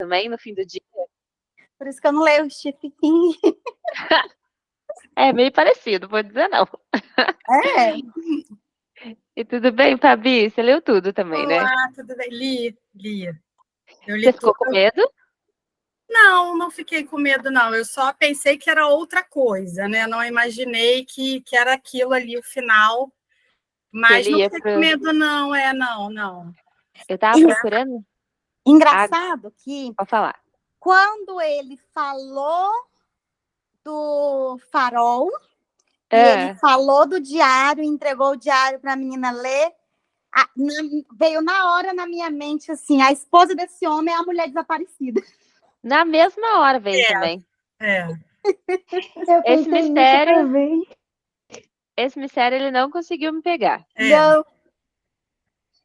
também no fim do dia. Por isso que eu não leio o Stephen King. É meio parecido, vou dizer não. É. E tudo bem, Fabi? Você leu tudo também, né? Olá, tudo bem? Li. Eu li Você ficou tudo. com medo? Não fiquei com medo, não. Eu só pensei que era outra coisa, né? Não imaginei que era aquilo ali, o final. Mas Ele não ia fiquei pro... com medo, não. Não. Eu tava procurando... Engraçado que Pode falar. quando ele falou do farol, e ele falou do diário, entregou o diário para a menina ler, veio na hora na minha mente assim, a esposa desse homem é a mulher desaparecida. Na mesma hora veio também. Esse mistério ele não conseguiu me pegar. Não.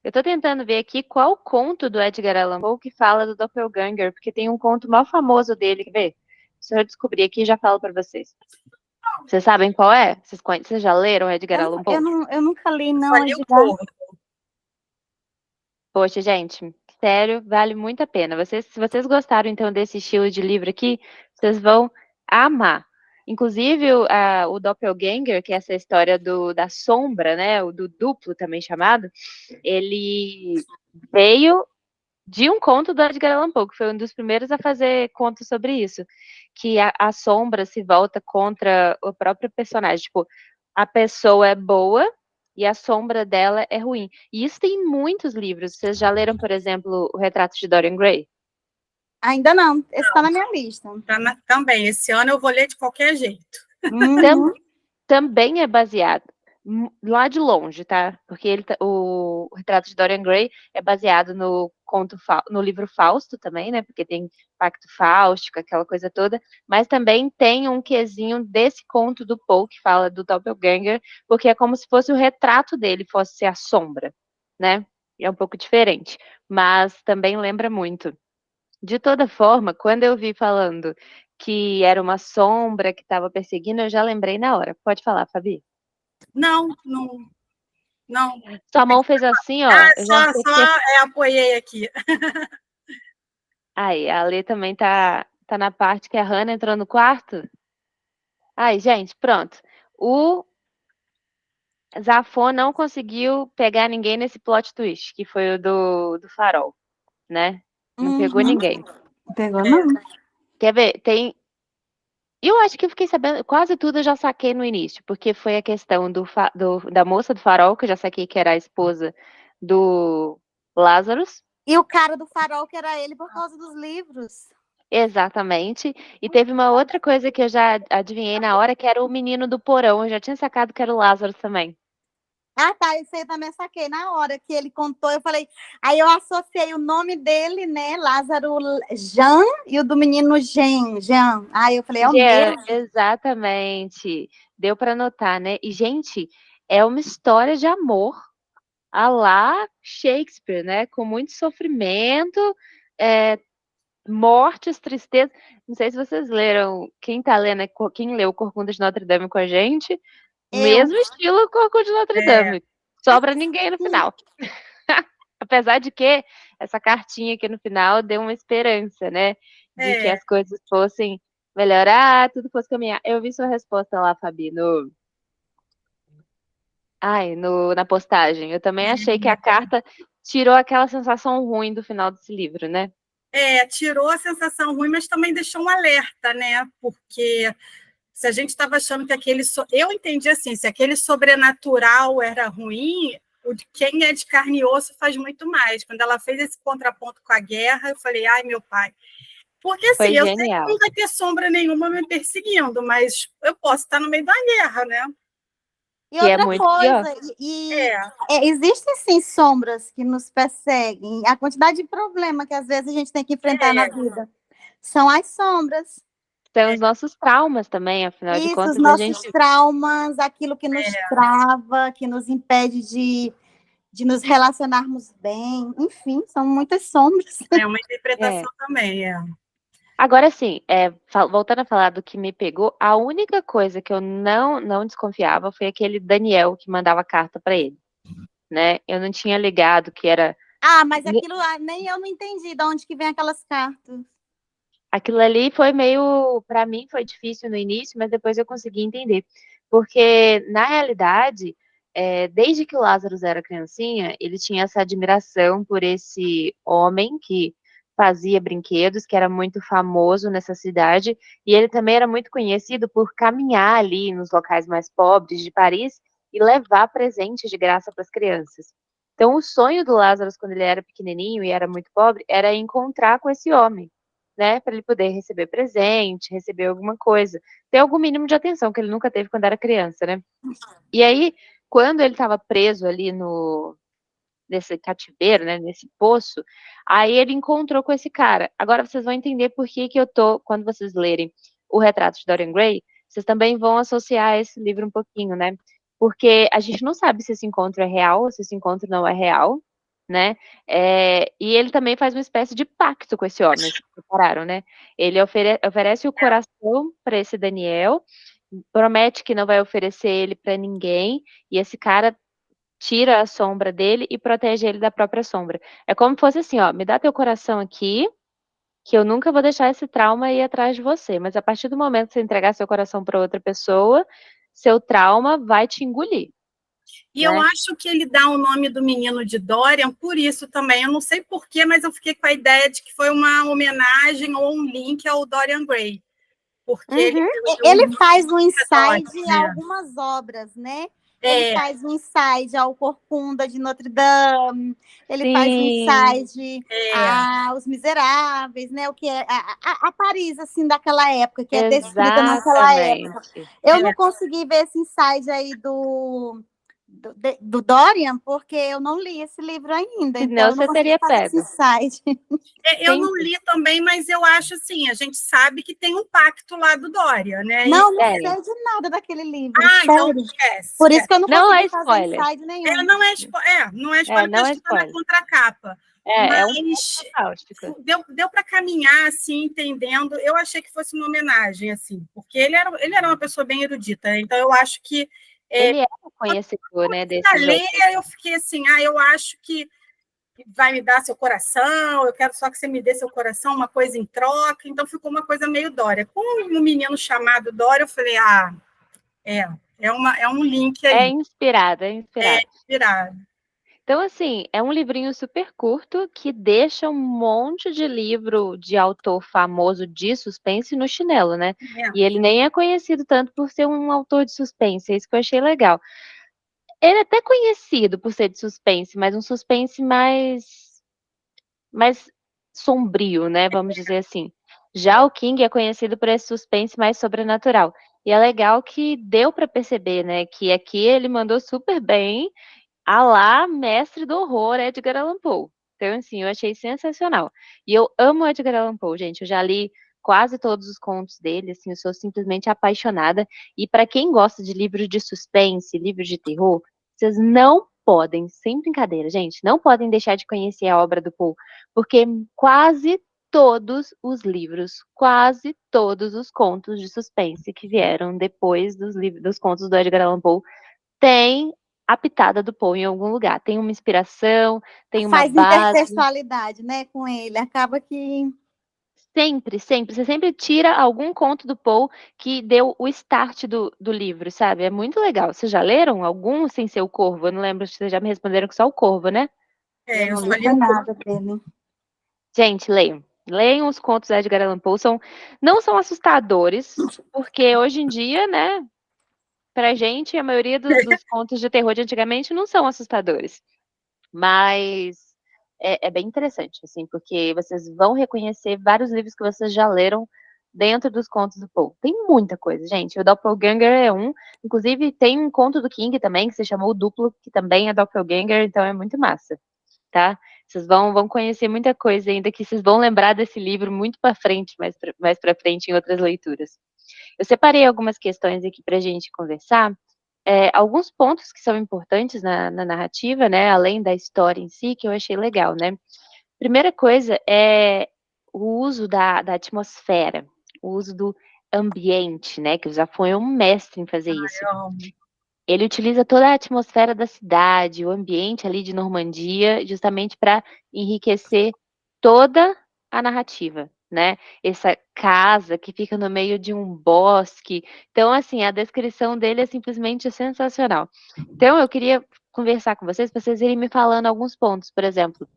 Eu tô tentando ver aqui qual conto do Edgar Allan Poe que fala do Doppelganger, porque tem um conto mal famoso dele, quer ver? Se eu descobrir aqui, já falo pra vocês. Vocês sabem qual é? Vocês já leram Edgar Allan Poe? Eu nunca li, não. Só li um pouco. Poxa, gente, sério, vale muito a pena. Se vocês gostaram, então, desse estilo de livro aqui, vocês vão amar. Inclusive, o Doppelganger, que é essa história da sombra, né, o do duplo também chamado, ele veio de um conto do Edgar Allan Poe, que foi um dos primeiros a fazer contos sobre isso, que a sombra se volta contra o próprio personagem. Tipo, a pessoa é boa e a sombra dela é ruim. E isso tem em muitos livros. Vocês já leram, por exemplo, O Retrato de Dorian Gray? Ainda não. Esse está na minha lista. Também. Esse ano eu vou ler de qualquer jeito. Também é baseado lá de longe, tá? Porque o Retrato de Dorian Gray é baseado no livro Fausto também, né? Porque tem Pacto Fáustico, aquela coisa toda. Mas também tem um quesinho desse conto do Poe que fala do Doppelganger, porque é como se fosse o retrato dele, fosse a sombra, né? É um pouco diferente, mas também lembra muito. De toda forma, quando eu vi falando que era uma sombra que estava perseguindo, eu já lembrei na hora. Pode falar, Fabi. Não. Sua mão fez assim, ó. Apoiei aqui. Aí, a Lê também tá na parte que a Hannah entrou no quarto. Aí, gente, pronto. O Zafon não conseguiu pegar ninguém nesse plot twist, que foi o do farol, né? Não pegou ninguém. Não pegou, não. Quer ver? Eu acho que eu fiquei sabendo, quase tudo eu já saquei no início, porque foi a questão da moça do farol, que eu já saquei que era a esposa do Lazarus. E o cara do farol, que era ele por causa dos livros. Exatamente. E teve uma outra coisa que eu já adivinhei na hora, que era o menino do porão. Eu já tinha sacado que era o Lazarus também. Ah, tá. Isso aí eu também saquei. Na hora que ele contou, eu falei... Aí eu associei o nome dele, né? Lázaro Jean e o do menino Jean. Aí eu falei, é o mesmo. Exatamente. Deu para notar, né? E, gente, é uma história de amor à la Shakespeare, né? Com muito sofrimento, mortes, tristeza. Não sei se vocês leram. Quem tá lendo, quem leu Corcunda de Notre Dame com a gente? Mesmo estilo Corcunda de Notre Dame. Sobra ninguém no final. Apesar de que essa cartinha aqui no final deu uma esperança, né? De que as coisas fossem melhorar, tudo fosse caminhar. Eu vi sua resposta lá, Fabi, na postagem. Eu também achei que a carta tirou aquela sensação ruim do final desse livro, né? Tirou a sensação ruim, mas também deixou um alerta, né? Porque se a gente estava achando que eu entendi assim, se aquele sobrenatural era ruim, quem é de carne e osso faz muito mais. Quando ela fez esse contraponto com a guerra, eu falei, ai, meu pai. Porque assim, eu sei que não vai ter sombra nenhuma me perseguindo, mas eu posso estar no meio da guerra, né? E outra coisa, existem sim sombras que nos perseguem. A quantidade de problema que às vezes a gente tem que enfrentar na vida são as sombras. São os nossos traumas também, afinal de contas. Os nossos traumas, aquilo que nos trava, que nos impede de nos relacionarmos bem. Enfim, são muitas sombras. É uma interpretação também, Agora sim, voltando a falar do que me pegou, a única coisa que eu não desconfiava foi aquele Daniel que mandava carta para ele, né? Eu não tinha ligado que era Ah, mas aquilo nem eu não entendi de onde que vem aquelas cartas. Aquilo ali foi meio, para mim foi difícil no início, mas depois eu consegui entender. Porque, na realidade, desde que o Lázaro era criancinha, ele tinha essa admiração por esse homem que fazia brinquedos, que era muito famoso nessa cidade, e ele também era muito conhecido por caminhar ali nos locais mais pobres de Paris e levar presentes de graça para as crianças. Então, o sonho do Lázaro, quando ele era pequenininho e era muito pobre, era encontrar com esse homem, né, para ele poder receber presente, receber alguma coisa, ter algum mínimo de atenção que ele nunca teve quando era criança, né? E aí, quando ele estava preso ali nesse cativeiro, né, nesse poço, aí ele encontrou com esse cara. Agora vocês vão entender por que que quando vocês lerem O Retrato de Dorian Gray, vocês também vão associar esse livro um pouquinho, né? Porque a gente não sabe se esse encontro é real ou se esse encontro não é real, né? E ele também faz uma espécie de pacto com esse homem, vocês repararam, né? Ele oferece o coração para esse Daniel, promete que não vai oferecer ele para ninguém, e esse cara tira a sombra dele e protege ele da própria sombra. É como se fosse assim, ó, me dá teu coração aqui, que eu nunca vou deixar esse trauma ir atrás de você, mas a partir do momento que você entregar seu coração para outra pessoa, seu trauma vai te engolir. E eu acho que ele dá o nome do menino de Dorian por isso também. Eu não sei porquê, mas eu fiquei com a ideia de que foi uma homenagem ou um link ao Dorian Gray. Porque ele faz um inside em algumas obras, né? Ele faz um inside ao Corcunda de Notre Dame, ele faz um inside aos Miseráveis, né? O que é a Paris, assim, daquela época, que é descrita naquela época. Eu não consegui ver esse inside aí do Dorian, porque eu não li esse livro ainda. Então você teria pego. Eu não li também, mas eu acho assim, a gente sabe que tem um pacto lá do Dorian, né? Não sei de nada daquele livro. Então esquece. Por isso que eu não consegui fazer inside nenhum. Não é spoiler, porque está na contracapa. Mas deu para caminhar assim, entendendo. Eu achei que fosse uma homenagem, assim, porque ele era uma pessoa bem erudita, então eu acho que ele é conhecedor, né? Na leia, eu fiquei assim, eu acho que vai me dar seu coração, eu quero só que você me dê seu coração, uma coisa em troca. Então ficou uma coisa meio Dória. Com um menino chamado Dória, eu falei, é um link aí. É inspirado. Então, assim, é um livrinho super curto que deixa um monte de livro de autor famoso de suspense no chinelo, né? E ele nem é conhecido tanto por ser um autor de suspense, é isso que eu achei legal. Ele é até conhecido por ser de suspense, mas um suspense mais sombrio, né? Vamos dizer assim. Já o King é conhecido por esse suspense mais sobrenatural. E é legal que deu para perceber, né? Que aqui ele mandou super bem, a lá mestre do horror, Edgar Allan Poe. Então, assim, eu achei sensacional. E eu amo Edgar Allan Poe, gente. Eu já li quase todos os contos dele, assim, eu sou simplesmente apaixonada. E para quem gosta de livros de suspense, livros de terror, vocês não podem, sem brincadeira, gente, não podem deixar de conhecer a obra do Poe, porque quase todos os livros, quase todos os contos de suspense que vieram depois dos contos do Edgar Allan Poe têm a pitada do Poe em algum lugar. Tem uma inspiração, tem uma base. Faz intertextualidade, né, com ele. Acaba que... Sempre. Você sempre tira algum conto do Poe que deu o start do livro, sabe? É muito legal. Vocês já leram algum sem ser o Corvo? Eu não lembro se vocês já me responderam que só o Corvo, né? Eu não li nada dele. Gente, leiam. Leiam os contos de Edgar Allan Poe. Não são assustadores, porque hoje em dia, né, pra gente, a maioria dos contos de terror de antigamente não são assustadores. Mas é bem interessante, assim, porque vocês vão reconhecer vários livros que vocês já leram dentro dos contos do Poe. Tem muita coisa, gente. O Doppelganger é um. Inclusive, tem um conto do King também, que se chamou O Duplo, que também é Doppelganger, então é muito massa, tá? Vocês vão conhecer muita coisa ainda, que vocês vão lembrar desse livro muito para frente, mais para frente em outras leituras. Eu separei algumas questões aqui para a gente conversar. Alguns pontos que são importantes na narrativa, né, além da história em si, que eu achei legal, né? Primeira coisa é o uso da atmosfera, o uso do ambiente, né, que já foi um mestre em fazer isso. Ele utiliza toda a atmosfera da cidade, o ambiente ali de Normandia, justamente para enriquecer toda a narrativa, né? Essa casa que fica no meio de um bosque. Então, assim, a descrição dele é simplesmente sensacional. Então, eu queria conversar com vocês, para vocês irem me falando alguns pontos. Por exemplo,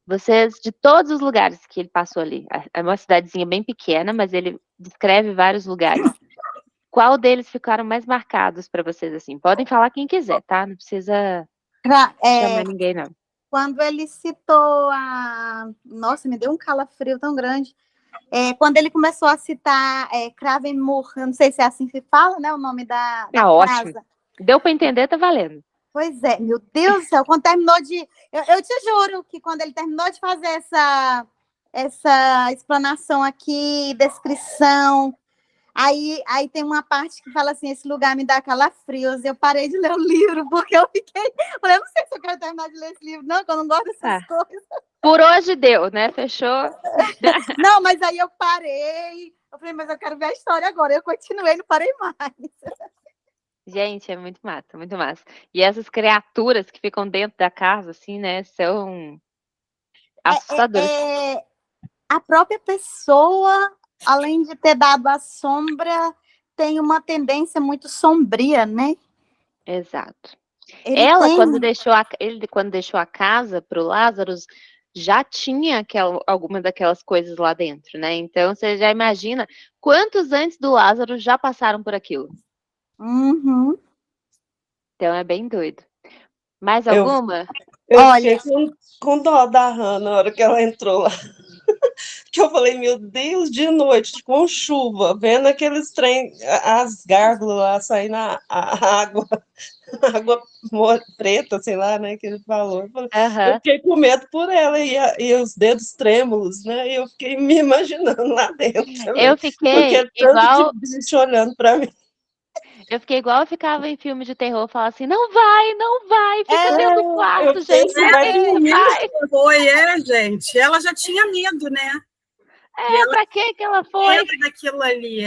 vocês, de todos os lugares que ele passou ali, é uma cidadezinha bem pequena, mas ele descreve vários lugares. Qual deles ficaram mais marcados para vocês, assim? Podem falar quem quiser, tá? Não precisa chamar ninguém, não. Quando ele citou Nossa, me deu um calafrio tão grande. Quando ele começou a citar Cravenmoor, eu não sei se é assim que se fala, né? O nome da casa. Ótimo. Deu para entender, tá valendo. Pois é, meu Deus do céu, quando terminou de... Eu te juro que quando ele terminou de fazer essa explanação aqui, descrição, aí tem uma parte que fala assim, esse lugar me dá calafrios, eu parei de ler o livro, porque eu fiquei... Eu não sei se eu quero terminar de ler esse livro, não, que eu não gosto dessas coisas. Por hoje deu, né? Fechou? Não, mas aí eu parei, eu falei, mas eu quero ver a história agora, eu continuei, não parei mais. Gente, é muito massa, muito massa. E essas criaturas que ficam dentro da casa, assim, né, são assustadoras. A própria pessoa, além de ter dado a sombra, tem uma tendência muito sombria, né? Exato. Quando deixou a casa para o Lázaro, já tinha alguma daquelas coisas lá dentro, né? Então, você já imagina quantos antes do Lázaro já passaram por aquilo. Uhum. Então, é bem doido. Mais alguma? Eu fiquei com dó da Hannah na hora que ela entrou lá. Que eu falei, meu Deus, de noite, com chuva, vendo aqueles trem, as gárgulas lá saindo a água preta, sei lá, né, que ele falou. Eu fiquei com medo por ela e os dedos trêmulos, né, e eu fiquei me imaginando lá dentro também. Eu fiquei porque tanto de bicho olhando para mim. Eu fiquei igual eu ficava em filme de terror, falava assim, não vai, fica dentro do quarto, gente. Foi, gente. Ela já tinha medo, né? Pra que ela foi? Medo daquilo ali,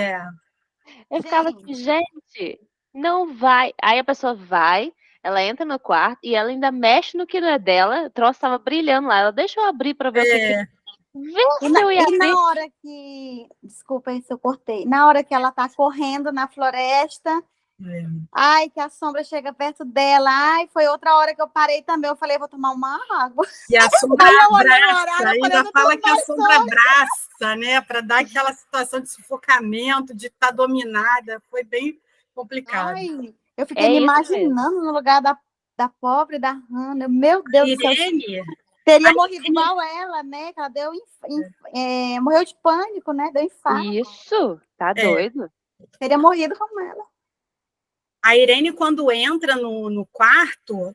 Eu ficava assim, gente, não vai. Aí a pessoa vai, ela entra no quarto e ela ainda mexe no que não é dela, o troço tava brilhando lá, ela deixa eu abrir pra ver o que E na hora que... Desculpa aí se eu cortei. Na hora que ela tá correndo na floresta... Ai, que a sombra chega perto dela. Ai, foi outra hora que eu parei também. Eu falei, vou tomar uma água. E a sombra abraça, ainda fala que a sombra abraça, né? Para dar aquela situação de sufocamento, de estar dominada. Foi bem complicado. Ai, eu fiquei me imaginando no lugar da pobre, da Hannah. Meu Deus do céu. Teria morrido igual ela, né? Ela deu morreu de pânico, né? Deu infarto. Isso, tá doido. Teria morrido como ela. A Irene, quando entra no quarto,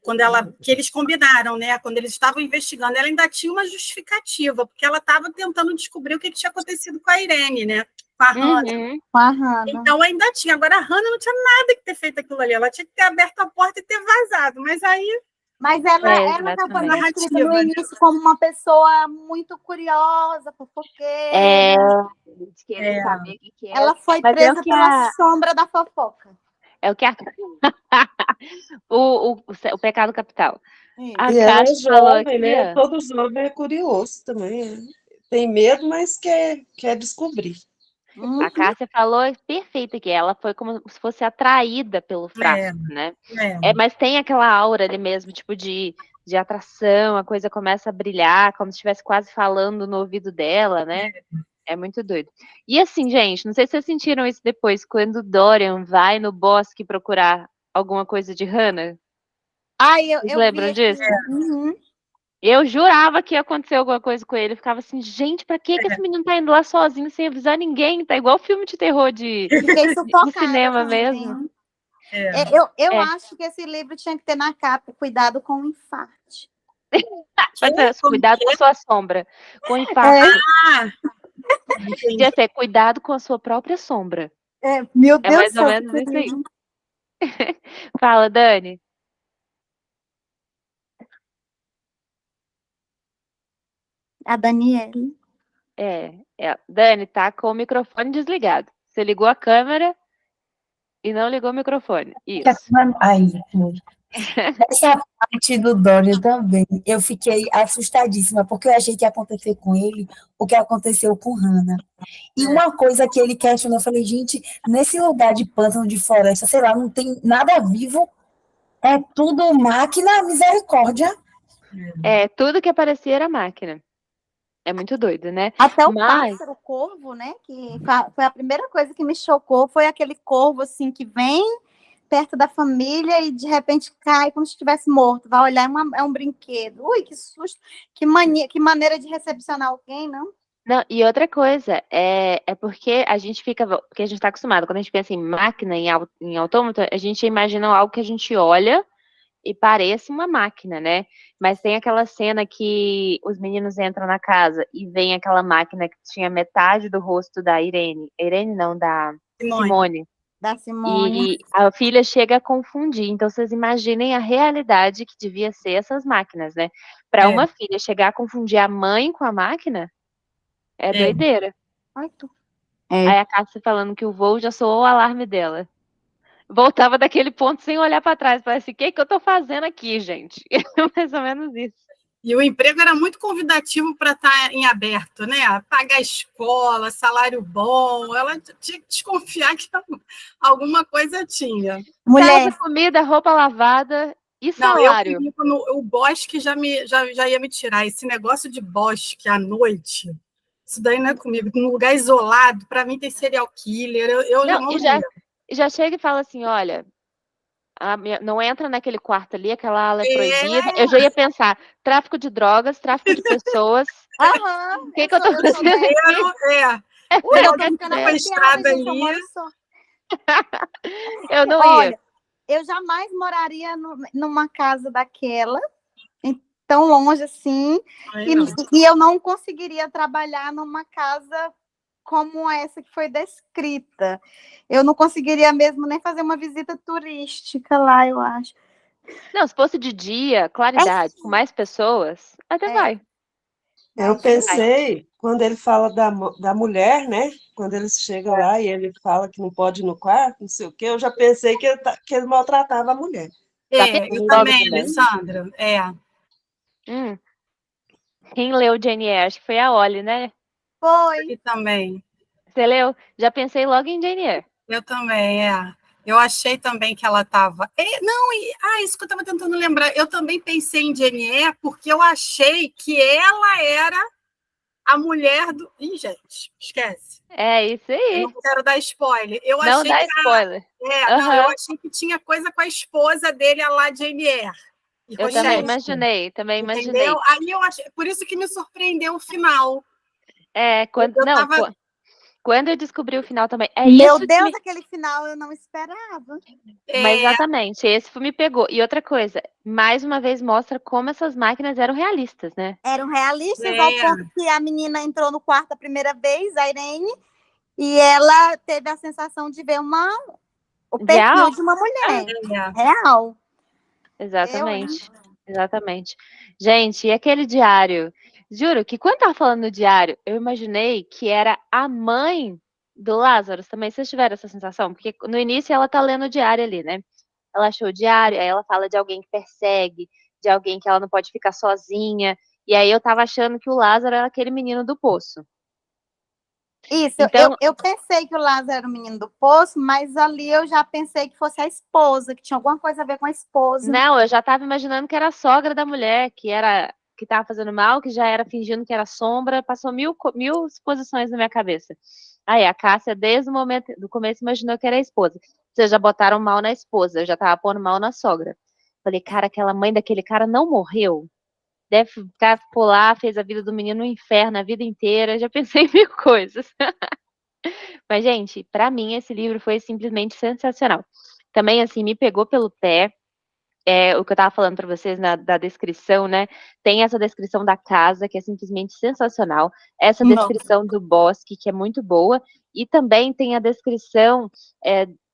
que eles combinaram, né? Quando eles estavam investigando, ela ainda tinha uma justificativa, porque ela estava tentando descobrir o que tinha acontecido com a Irene, né? Com a Hannah. Então ainda tinha. Agora a Hannah não tinha nada que ter feito aquilo ali. Ela tinha que ter aberto a porta e ter vazado. Mas aí. Mas ela estava descrita no início como uma pessoa muito curiosa, fofoqueira. Querer saber o que é. Ela foi presa pela sombra da fofoca. É o que o pecado capital. E ela é jovem, né? Todo jovem é curioso também. Tem medo, mas quer descobrir. A Cássia falou perfeito aqui. Ela foi como se fosse atraída pelo frasco, né? Mas tem aquela aura ali mesmo, tipo de atração, a coisa começa a brilhar, como se estivesse quase falando no ouvido dela, né? É muito doido. E assim, gente, não sei se vocês sentiram isso depois, quando Dorian vai no bosque procurar alguma coisa de Hannah. Vocês lembram disso? Uhum. Eu jurava que ia acontecer alguma coisa com ele. Eu ficava assim, gente, pra que esse menino tá indo lá sozinho, sem avisar ninguém? Tá igual filme de terror de cinema mesmo. Eu acho que esse livro tinha que ter na capa, cuidado com o infarte. Cuidado com a sua sombra. Com o infarte. Podia ser cuidado com a sua própria sombra. Meu Deus, mais ou menos isso aí. Fala, Dani. A Daniele. Dani, tá com o microfone desligado. Você ligou a câmera? e não ligou o microfone. Isso. Aí, essa parte do Dória também, eu fiquei assustadíssima, porque eu achei que ia acontecer com ele o que aconteceu com Hannah. E uma coisa que ele questionou, eu falei, gente, nesse lugar de pântano, de floresta, sei lá, não tem nada vivo, é tudo máquina, misericórdia. Tudo que aparecia era máquina. É muito doido, né? Até o Mas, pássaro, o corvo, né? Que foi a primeira coisa que me chocou, foi aquele corvo, assim, que vem perto da família e de repente cai como se estivesse morto. Vai olhar, é um brinquedo. Ui, que susto. Que maneira de recepcionar alguém, não? não, e outra coisa, é porque a gente fica, porque a gente está acostumado, quando a gente pensa em máquina, em autômato, a gente imagina algo que a gente olha e parece uma máquina, né? Mas tem aquela cena que os meninos entram na casa e vem aquela máquina que tinha metade do rosto da Irene. Irene não, da Simone. Da Simone. E a filha chega a confundir. Então, vocês imaginem a realidade que devia ser essas máquinas, né? Para uma filha chegar a confundir a mãe com a máquina, é doideira. Ai, tu. Aí a Cássia falando que o voo já soou o alarme dela. Voltava daquele ponto sem olhar para trás. Parece, o que eu tô fazendo aqui, gente? Mais ou menos isso. E o emprego era muito convidativo para estar em aberto, né? Pagar escola, salário bom. Ela tinha que desconfiar que alguma coisa tinha. Mulher. Casa, comida, roupa lavada e salário. Não, o bosque já ia me tirar. Esse negócio de bosque à noite, isso daí não é comigo. Num lugar isolado, para mim tem serial killer. Eu não já chega e fala assim, olha, não entra naquele quarto ali, aquela ala é proibida. Eu já ia pensar, tráfico de drogas, tráfico de pessoas. O que eu tô fazendo Eu não ia. Olha, eu jamais moraria numa casa daquela, tão longe assim, e eu não conseguiria trabalhar numa casa como essa que foi descrita. Eu não conseguiria mesmo nem fazer uma visita turística lá, eu acho. Não, se fosse de dia, claridade, com mais pessoas, até vai. Eu pensei, quando ele fala da mulher, né? Quando eles chegam lá e ele fala que não pode ir no quarto, não sei o quê, eu já pensei que ele maltratava a mulher. Eu também, Alessandra. Quem leu Jane Eyre? Acho que foi a Olly, né? Foi. Eu também. Você leu? Já pensei logo em Jane Eyre. Eu também, Eu achei também que ela estava... isso que eu estava tentando lembrar. Eu também pensei em Jane Eyre porque eu achei que ela era a mulher do... Ih, gente, esquece. É isso aí. Eu não quero dar spoiler. Não dá spoiler. Eu achei que tinha coisa com a esposa dele, a lá Jane Eyre. Eu também imaginei, Entendeu? Aí eu achei... Por isso que me surpreendeu o final. Quando eu descobri o final também. Meu Deus, aquele final eu não esperava. Mas exatamente, esse me pegou. E outra coisa, mais uma vez mostra como essas máquinas eram realistas, né? Eram realistas ao ponto que a menina entrou no quarto a primeira vez, a Irene, e ela teve a sensação de ver o perfil de uma mulher. Real. Exatamente. Gente, e aquele diário? Juro que quando tava falando no diário, eu imaginei que era a mãe do Lázaro também. Vocês tiveram essa sensação? Porque no início ela tá lendo o diário ali, né? Ela achou o diário, aí ela fala de alguém que persegue, de alguém que ela não pode ficar sozinha. E aí eu tava achando que o Lázaro era aquele menino do poço. Isso, então, eu pensei que o Lázaro era o menino do poço, mas ali eu já pensei que fosse a esposa, que tinha alguma coisa a ver com a esposa. Não, eu já tava imaginando que era a sogra da mulher, que tava fazendo mal, que já era fingindo que era sombra, passou mil suposições na minha cabeça. Aí a Cássia, desde o momento do começo, imaginou que era a esposa. Vocês já botaram mal na esposa, eu já tava pondo mal na sogra. Falei, cara, aquela mãe daquele cara não morreu? Deve ficar pular, fez a vida do menino no inferno a vida inteira, já pensei em mil coisas. Mas, gente, pra mim esse livro foi simplesmente sensacional. Também, assim, me pegou pelo pé. O que eu tava falando para vocês da descrição, né? Tem essa descrição da casa, que é simplesmente sensacional. Essa descrição do bosque, que é muito boa. E também tem a descrição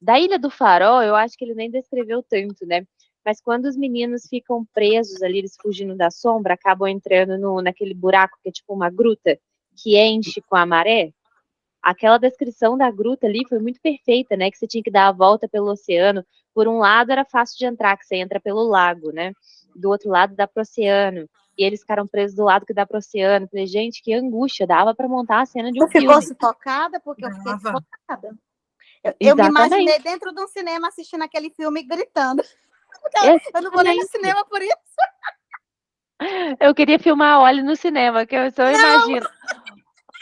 da Ilha do Farol, eu acho que ele nem descreveu tanto, né? Mas quando os meninos ficam presos ali, eles fugindo da sombra, acabam entrando naquele buraco que é tipo uma gruta, que enche com a maré. aquela descrição da gruta ali foi muito perfeita, né? Que você tinha que dar a volta pelo oceano. Por um lado era fácil de entrar, que você entra pelo lago, né? Do outro lado dá pro oceano. E eles ficaram presos do lado que dá pro oceano. Falei, gente, que angústia, dava para montar a cena de um Tu ficou filme. sufocada? Porque eu fiquei Dava. sufocada. Eu me Exatamente. imaginei dentro de um cinema assistindo aquele filme gritando. Eu não vou nem no Exatamente. cinema por isso. Eu queria filmar a Oli no cinema, que eu só imagino.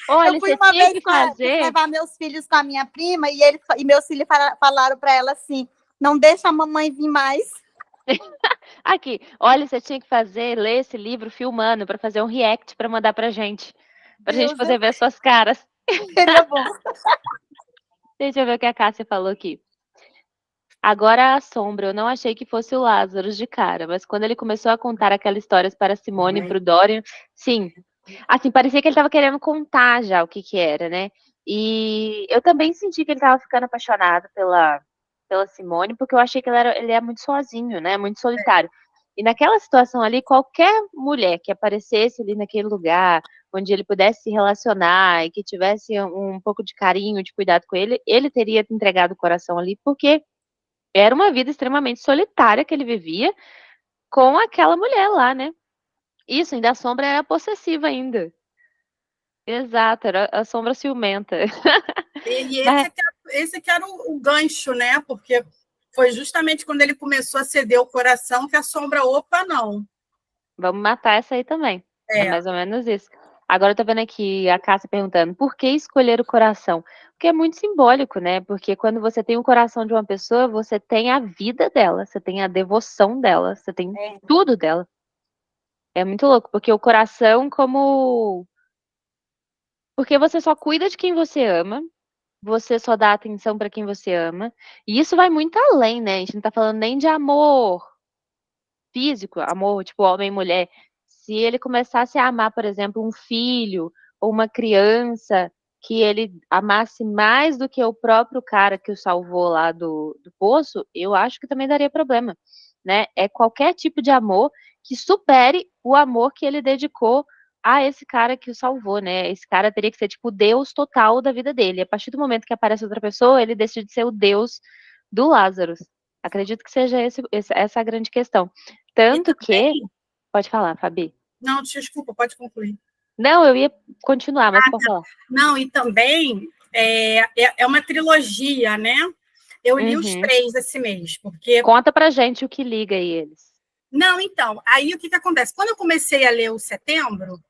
Olha, Eu fui você uma tinha vez que fazer. levar meus filhos com a minha prima e meus filhos falaram para ela assim: não deixa a mamãe vir mais. Aqui, olha, você tinha que ler esse livro filmando para fazer um react para mandar pra gente Deus, poder ver suas caras. seria bom. Deixa eu ver o que a Cássia falou aqui. Agora a Sombra, eu não achei que fosse o Lázaro de cara, mas quando ele começou a contar aquelas histórias para Simone e para o Dorian, sim, assim, parecia que ele estava querendo contar já o que era, né? E eu também senti que ele estava ficando apaixonado pela Simone, porque eu achei que ele é muito sozinho, né? Muito solitário. E naquela situação ali, qualquer mulher que aparecesse ali naquele lugar, onde ele pudesse se relacionar e que tivesse um pouco de carinho, de cuidado com ele, ele teria entregado o coração ali, porque era uma vida extremamente solitária que ele vivia com aquela mulher lá, né? Isso, ainda a Sombra era possessiva ainda. Exato, era a Sombra ciumenta. E Mas esse que era o gancho, né? Porque foi justamente quando ele começou a ceder o coração que a Sombra, opa, não. vamos matar essa aí também. É mais ou menos isso. Agora eu tô vendo aqui a Cássia perguntando por que escolher o coração? Porque é muito simbólico, né? Porque quando você tem o coração de uma pessoa, você tem a vida dela, você tem a devoção dela, você tem tudo dela. É muito louco, porque o coração como... Porque você só cuida de quem você ama, você só dá atenção pra quem você ama, e isso vai muito além, né? A gente não tá falando nem de amor físico, amor tipo homem e mulher. Se ele começasse a amar, por exemplo, um filho ou uma criança, que ele amasse mais do que o próprio cara que o salvou lá do poço, eu acho que também daria problema, né? É qualquer tipo de amor que supere o amor que ele dedicou a esse cara que o salvou, né? Esse cara teria que ser tipo o Deus total da vida dele. A partir do momento que aparece outra pessoa, ele decide ser o Deus do Lázaro. Acredito que seja essa a grande questão. Tanto que. Pode falar, Fabi. Não, desculpa, pode concluir. Não, eu ia continuar, mas pode falar. Não, e também é uma trilogia, né? Eu li os 3 esse mês, porque... Conta pra gente o que liga eles. Não, então, aí o que acontece? Quando eu comecei a ler o Setembro,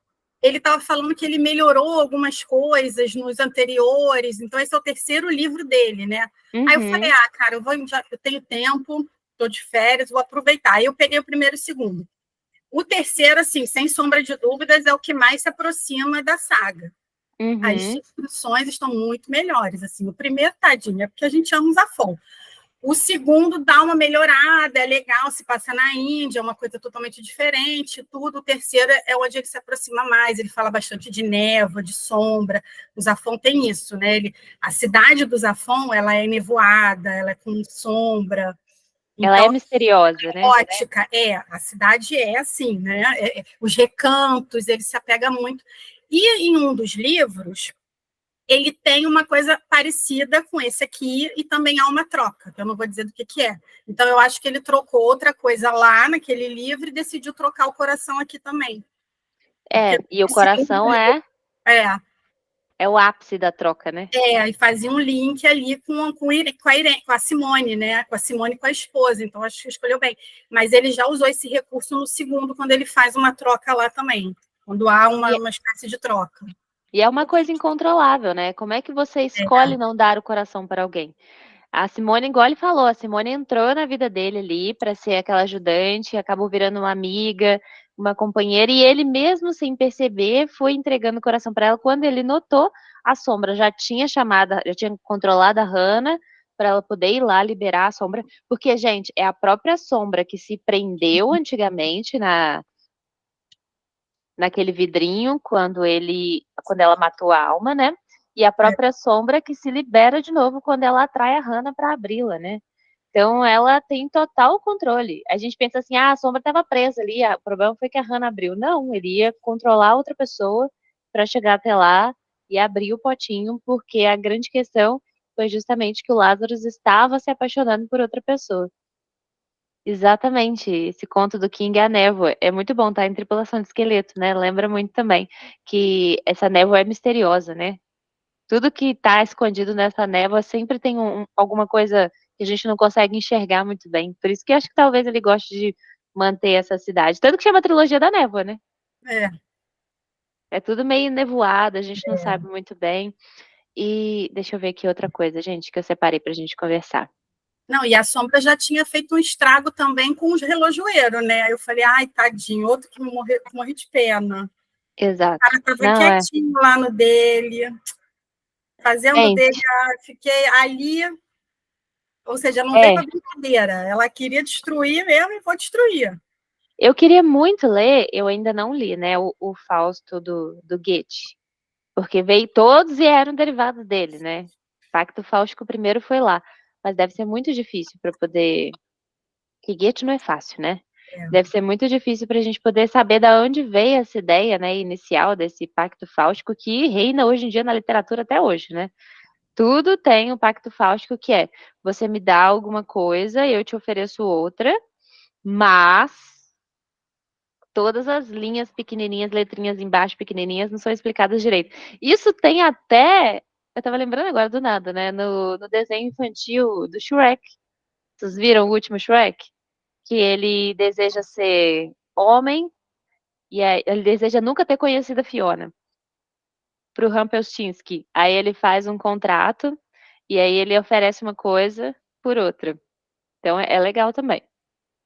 ele estava falando que ele melhorou algumas coisas nos anteriores, então esse é o 3º livro dele, né? Aí eu falei, cara, eu tenho tempo, estou de férias, vou aproveitar. Aí eu peguei o 1º e o 2º. O 3º, assim, sem sombra de dúvidas, é o que mais se aproxima da saga. As descrições estão muito melhores. Assim, o 1º, tadinho, é porque a gente ama o Zafon. O 2º dá uma melhorada, é legal, se passa na Índia, é uma coisa totalmente diferente, tudo. O 3º é onde ele se aproxima mais, ele fala bastante de névoa, de sombra. O Zafon tem isso, né? A cidade do Zafon, ela é nevoada, ela é com sombra. Ela é misteriosa, né? Ótica, a cidade é assim, né? Os recantos, ele se apega muito. E em um dos livros, ele tem uma coisa parecida com esse aqui, e também há uma troca, que eu não vou dizer do que é. Então, eu acho que ele trocou outra coisa lá naquele livro e decidiu trocar o coração aqui também. E o coração é o ápice da troca, né? E fazia um link ali com a Simone, né? Com a Simone e com a esposa, então acho que escolheu bem. Mas ele já usou esse recurso no 2º, quando ele faz uma troca lá também, quando há uma espécie de troca. E é uma coisa incontrolável, né? Como é que você escolhe não dar o coração para alguém? A Simone, igual ele falou, a Simone entrou na vida dele ali para ser aquela ajudante, acabou virando uma amiga, uma companheira, e ele mesmo sem perceber foi entregando o coração para ela. Quando ele notou, a Sombra já tinha controlado a Hannah para ela poder ir lá liberar a Sombra, porque, gente, é a própria Sombra que se prendeu antigamente naquele vidrinho quando ela matou a alma, né? E a própria Sombra que se libera de novo quando ela atrai a Hannah para abri-la, né? Então ela tem total controle. A gente pensa assim, a Sombra estava presa ali, o problema foi que a Hannah abriu. Não, ele ia controlar outra pessoa para chegar até lá e abrir o potinho, porque a grande questão foi justamente que o Lázaro estava se apaixonando por outra pessoa. Exatamente, esse conto do King é a névoa. É muito bom estar em Tripulação de Esqueleto, né? Lembra muito também que essa névoa é misteriosa, né? Tudo que está escondido nessa névoa sempre tem alguma coisa que a gente não consegue enxergar muito bem. Por isso que eu acho que talvez ele goste de manter essa cidade. Tanto que chama Trilogia da Névoa, né? É. É tudo meio nevoado, a gente não sabe muito bem. E deixa eu ver aqui outra coisa, gente, que eu separei pra gente conversar. Não, e a Sombra já tinha feito um estrago também com os relojoeiros, né? Aí eu falei, ai, tadinho, outro que morri de pena. Exato. O cara tava Não, quietinho lá no dele, fazendo dele, fiquei ali, ou seja, não veio para brincadeira. Ela queria destruir mesmo e vou destruir. Eu queria muito ler, eu ainda não li, né, o Fausto do Goethe, porque todos eram derivados dele, né? Pacto Fáustico primeiro foi lá, mas deve ser muito difícil para poder, que Goethe não é fácil, né? Deve ser muito difícil para a gente poder saber da onde veio essa ideia, né, inicial desse Pacto Fáustico que reina hoje em dia na literatura até hoje, né? Tudo tem o Pacto Fáustico que é, você me dá alguma coisa, eu te ofereço outra, mas todas as linhas pequenininhas, letrinhas embaixo pequenininhas, não são explicadas direito. Isso tem até, eu tava lembrando agora do nada, né, no desenho infantil do Shrek. Vocês viram o último Shrek? Que ele deseja ser homem e aí, ele deseja nunca ter conhecido a Fiona pro Rumpelstiltskin. Aí ele faz um contrato e aí ele oferece uma coisa por outra. Então é legal também.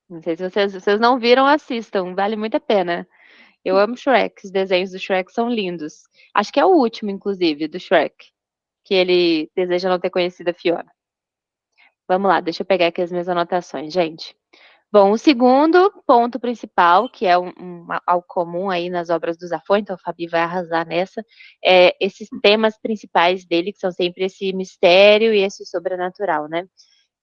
Não sei se vocês não viram, assistam, vale muito a pena. Eu amo Shrek, os desenhos do Shrek são lindos. Acho que é o último, inclusive, do Shrek, que ele deseja não ter conhecido a Fiona. Vamos lá, deixa eu pegar aqui as minhas anotações, gente. Bom, o segundo ponto principal, que é algo comum aí nas obras do Zafón, então a Fabi vai arrasar nessa, é esses temas principais dele, que são sempre esse mistério e esse sobrenatural, né?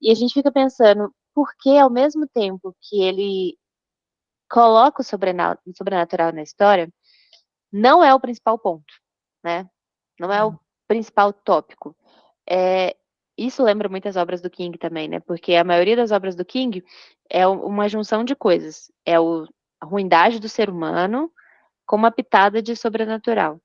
E a gente fica pensando, por que ao mesmo tempo que ele coloca o sobrenatural na história, não é o principal ponto, né? Não é o principal tópico. Isso lembra muitas obras do King também, né? Porque a maioria das obras do King é uma junção de coisas. É a ruindade do ser humano com uma pitada de sobrenatural.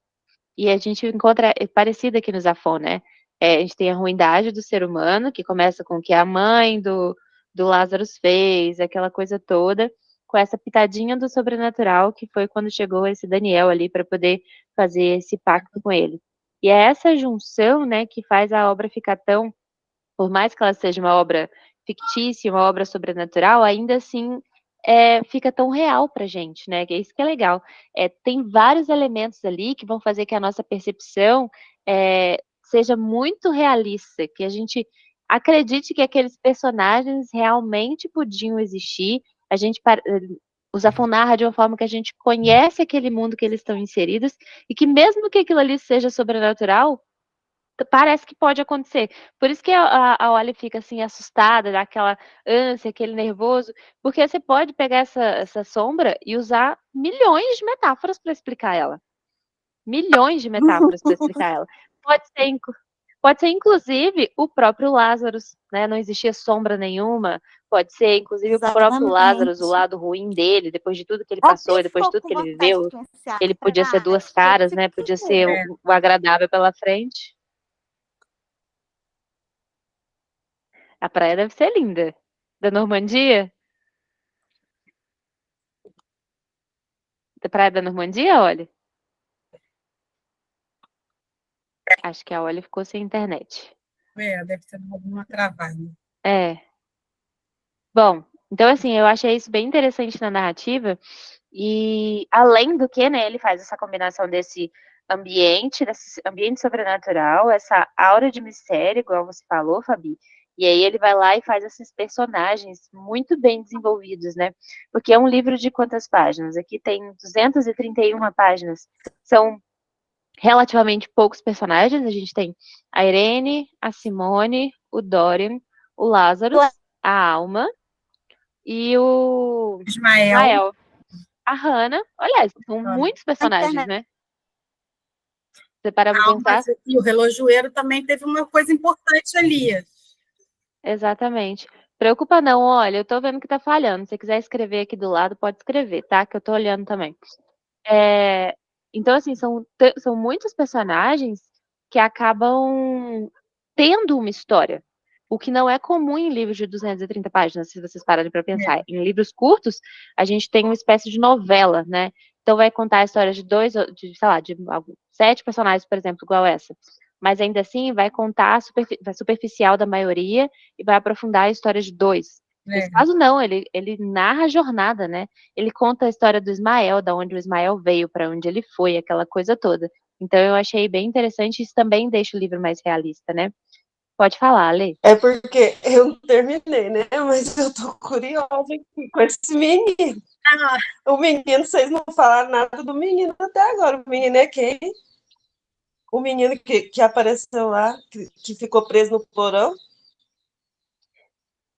E a gente encontra parecido aqui no Zafón, né? A gente tem a ruindade do ser humano, que começa com o que a mãe do Lázaro fez, aquela coisa toda, com essa pitadinha do sobrenatural, que foi quando chegou esse Daniel ali para poder fazer esse pacto com ele. E é essa junção, né, que faz a obra ficar tão, por mais que ela seja uma obra fictícia, uma obra sobrenatural, ainda assim fica tão real pra gente, né? Que é isso que é legal. Tem vários elementos ali que vão fazer que a nossa percepção seja muito realista, que a gente acredite que aqueles personagens realmente podiam existir. A gente o Zafón narra de uma forma que a gente conhece aquele mundo que eles estão inseridos e que mesmo que aquilo ali seja sobrenatural, parece que pode acontecer. Por isso que a Ollie fica assim assustada, dá aquela ânsia, aquele nervoso, porque você pode pegar essa sombra e usar milhões de metáforas para explicar ela. Milhões de metáforas para explicar ela. Pode ser, inclusive, o próprio Lázaro, né? Não existia sombra nenhuma. Pode ser, inclusive, o próprio Lázaro, o lado ruim dele, depois de tudo que ele passou, depois de tudo que ele viveu. Ele podia ser duas caras, né? Podia ser o agradável pela frente. A praia deve ser linda. Da Normandia? Da praia da Normandia, olha? Acho que a Olha ficou sem internet. Deve ser alguma travada. Bom, então assim, eu achei isso bem interessante na narrativa. E além do que, né, ele faz essa combinação desse ambiente sobrenatural, essa aura de mistério, igual você falou, Fabi. E aí ele vai lá e faz esses personagens muito bem desenvolvidos, né? Porque é um livro de quantas páginas? Aqui tem 231 páginas. São relativamente poucos personagens. A gente tem a Irene, a Simone, o Dorian, o Lázaro, a Alma e o Ismael. A Hannah. Olha, são muitos personagens, né? Você parar para pensar. E o relojoeiro também teve uma coisa importante ali. Exatamente. Preocupa não, olha, eu tô vendo que tá falhando. Se você quiser escrever aqui do lado, pode escrever, tá? Que eu tô olhando também. Então, assim, são muitos personagens que acabam tendo uma história. O que não é comum em livros de 230 páginas, se vocês pararem para pensar. Em livros curtos, a gente tem uma espécie de novela, né? Então vai contar a história de 7 personagens, por exemplo, igual essa. Mas ainda assim vai contar a superficial da maioria e vai aprofundar a história de 2. Nesse caso, não, ele narra a jornada, né? Ele conta a história do Ismael, da onde o Ismael veio, para onde ele foi, aquela coisa toda. Então eu achei bem interessante, isso também deixa o livro mais realista, né? Pode falar, Lê. É porque eu não terminei, né? Mas eu tô curiosa com esse menino. O menino, vocês não falaram nada do menino até agora. O menino é quem? O menino que apareceu lá, que ficou preso no porão?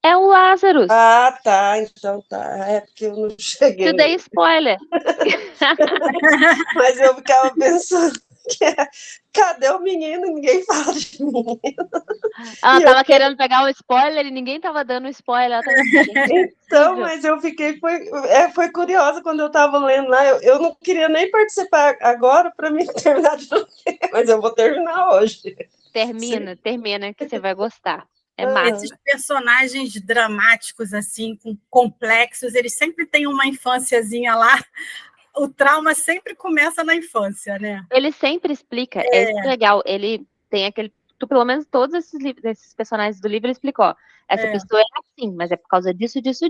É o Lazarus. Ah, tá. Então tá. É porque eu não cheguei. Te dei spoiler. Mas eu ficava pensando cadê o menino? Ninguém fala de menino. Ela tava querendo pegar o spoiler e ninguém tava dando spoiler. Ela tava assim, então, mas eu fiquei, foi curiosa quando eu tava lendo lá. Eu não queria nem participar agora para mim terminar de ler, mas eu vou terminar hoje. Termina, que você vai gostar. É massa. Esses personagens dramáticos, assim, complexos, eles sempre têm uma infânciazinha lá. O trauma sempre começa na infância, né? Ele sempre explica, é legal. Ele tem aquele. Pelo menos todos esses personagens do livro ele explicou. Essa pessoa é assim, mas é por causa disso. Essa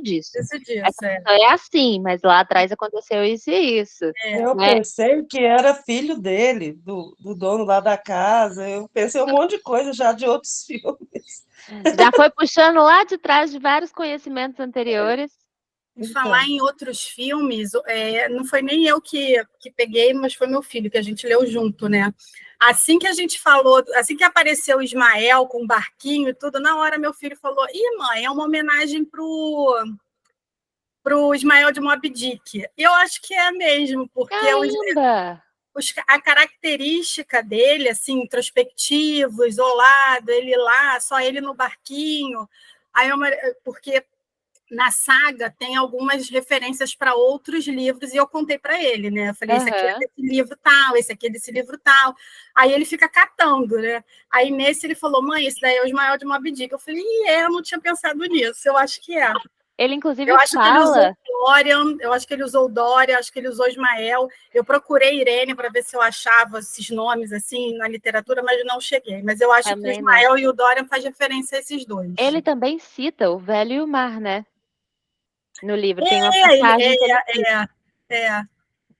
pessoa é assim, mas lá atrás aconteceu isso e isso. Eu pensei que era filho dele, do dono lá da casa. Eu pensei um monte de coisa já de outros filmes. Já foi puxando lá de trás de vários conhecimentos anteriores. Falar em outros filmes, não foi nem eu que peguei, mas foi meu filho, que a gente leu junto, né? Assim que a gente falou, assim que apareceu o Ismael com o barquinho e tudo, na hora meu filho falou: Ih, mãe, é uma homenagem pro Ismael de Moby Dick. E eu acho que é mesmo, porque a característica dele, assim, introspectivo, isolado, ele lá, só ele no barquinho. Aí porque na saga tem algumas referências para outros livros e eu contei para ele, né? Eu falei, esse aqui é desse livro tal, esse aqui é desse livro tal. Aí ele fica catando, né? Aí nesse ele falou, mãe, esse daí é o Ismael de Moby Dick. Eu falei, eu não tinha pensado nisso, eu acho que é. Ele, inclusive, eu acho que ele usou Dorian, eu acho que ele usou Dorian, acho que ele usou Ismael. Eu procurei Irene para ver se eu achava esses nomes assim na literatura, mas não cheguei. Mas eu acho que o Ismael e o Dorian faz referência a esses dois. Ele também cita o Velho e o Mar, né? No livro tem uma passagem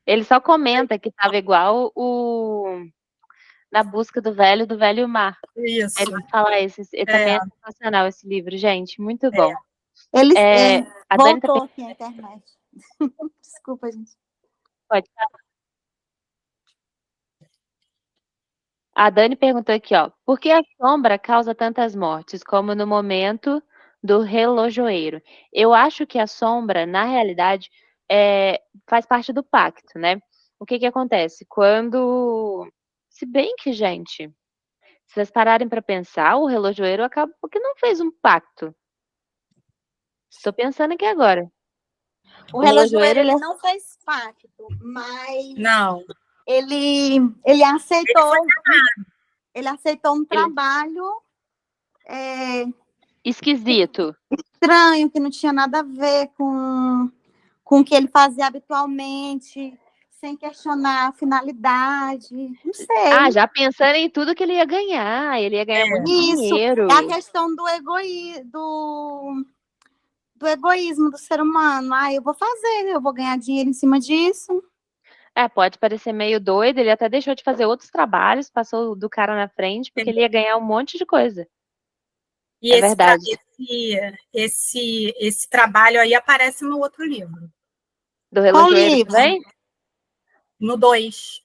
ele só comenta que estava igual Na Busca do Velho e o Mar. Isso. Ele vai falar também é sensacional esse livro, gente, muito bom. Ele voltou aqui na internet. Desculpa, gente. Pode falar. A Dani perguntou aqui, ó, por que a sombra causa tantas mortes, como no momento do relojoeiro? Eu acho que a sombra, na realidade, faz parte do pacto, né? O que acontece? Se bem que, gente, se vocês pararem para pensar, o relojoeiro acaba porque não fez um pacto. Estou pensando aqui agora. O relojoeiro ele não fez pacto, mas não. Ele aceitou um trabalho esquisito, estranho, que não tinha nada a ver com o que ele fazia habitualmente, sem questionar a finalidade, não sei. Já pensando em tudo que ele ia ganhar muito dinheiro. É a questão do egoísmo do ser humano. Eu vou fazer, eu vou ganhar dinheiro em cima disso. Pode parecer meio doido, ele até deixou de fazer outros trabalhos, passou do cara na frente, porque ele ia ganhar um monte de coisa. E verdade. Esse trabalho aí aparece no outro livro. Do relojoeiro também? No 2.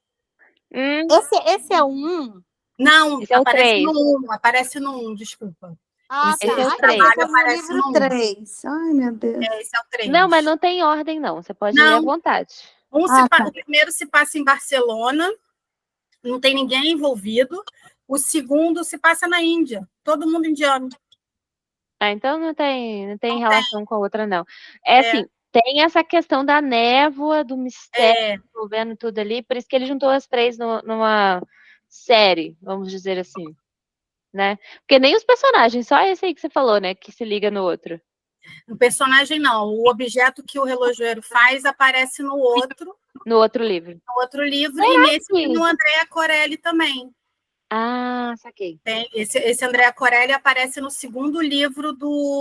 Esse é o 1? Não, esse aparece no 1. Aparece no 1, desculpa. Esse é o 3. Aparece no 3. Ai, meu Deus. Esse é o 3. Não, mas não tem ordem, não. Você pode ler à vontade. O primeiro se passa em Barcelona, não tem ninguém envolvido. O segundo se passa na Índia, todo mundo indiano. Então não tem relação com a outra, não. Assim, tem essa questão da névoa, do mistério, envolvendo tudo ali, por isso que ele juntou as três numa série, vamos dizer assim, né? Porque nem os personagens, só esse aí que você falou, né, que se liga no outro. O personagem não, o objeto que o relojoeiro faz aparece no outro livro. No outro livro, e nesse no Andrea Corelli também. Ah, saquei. Esse Andrea Corelli aparece no segundo livro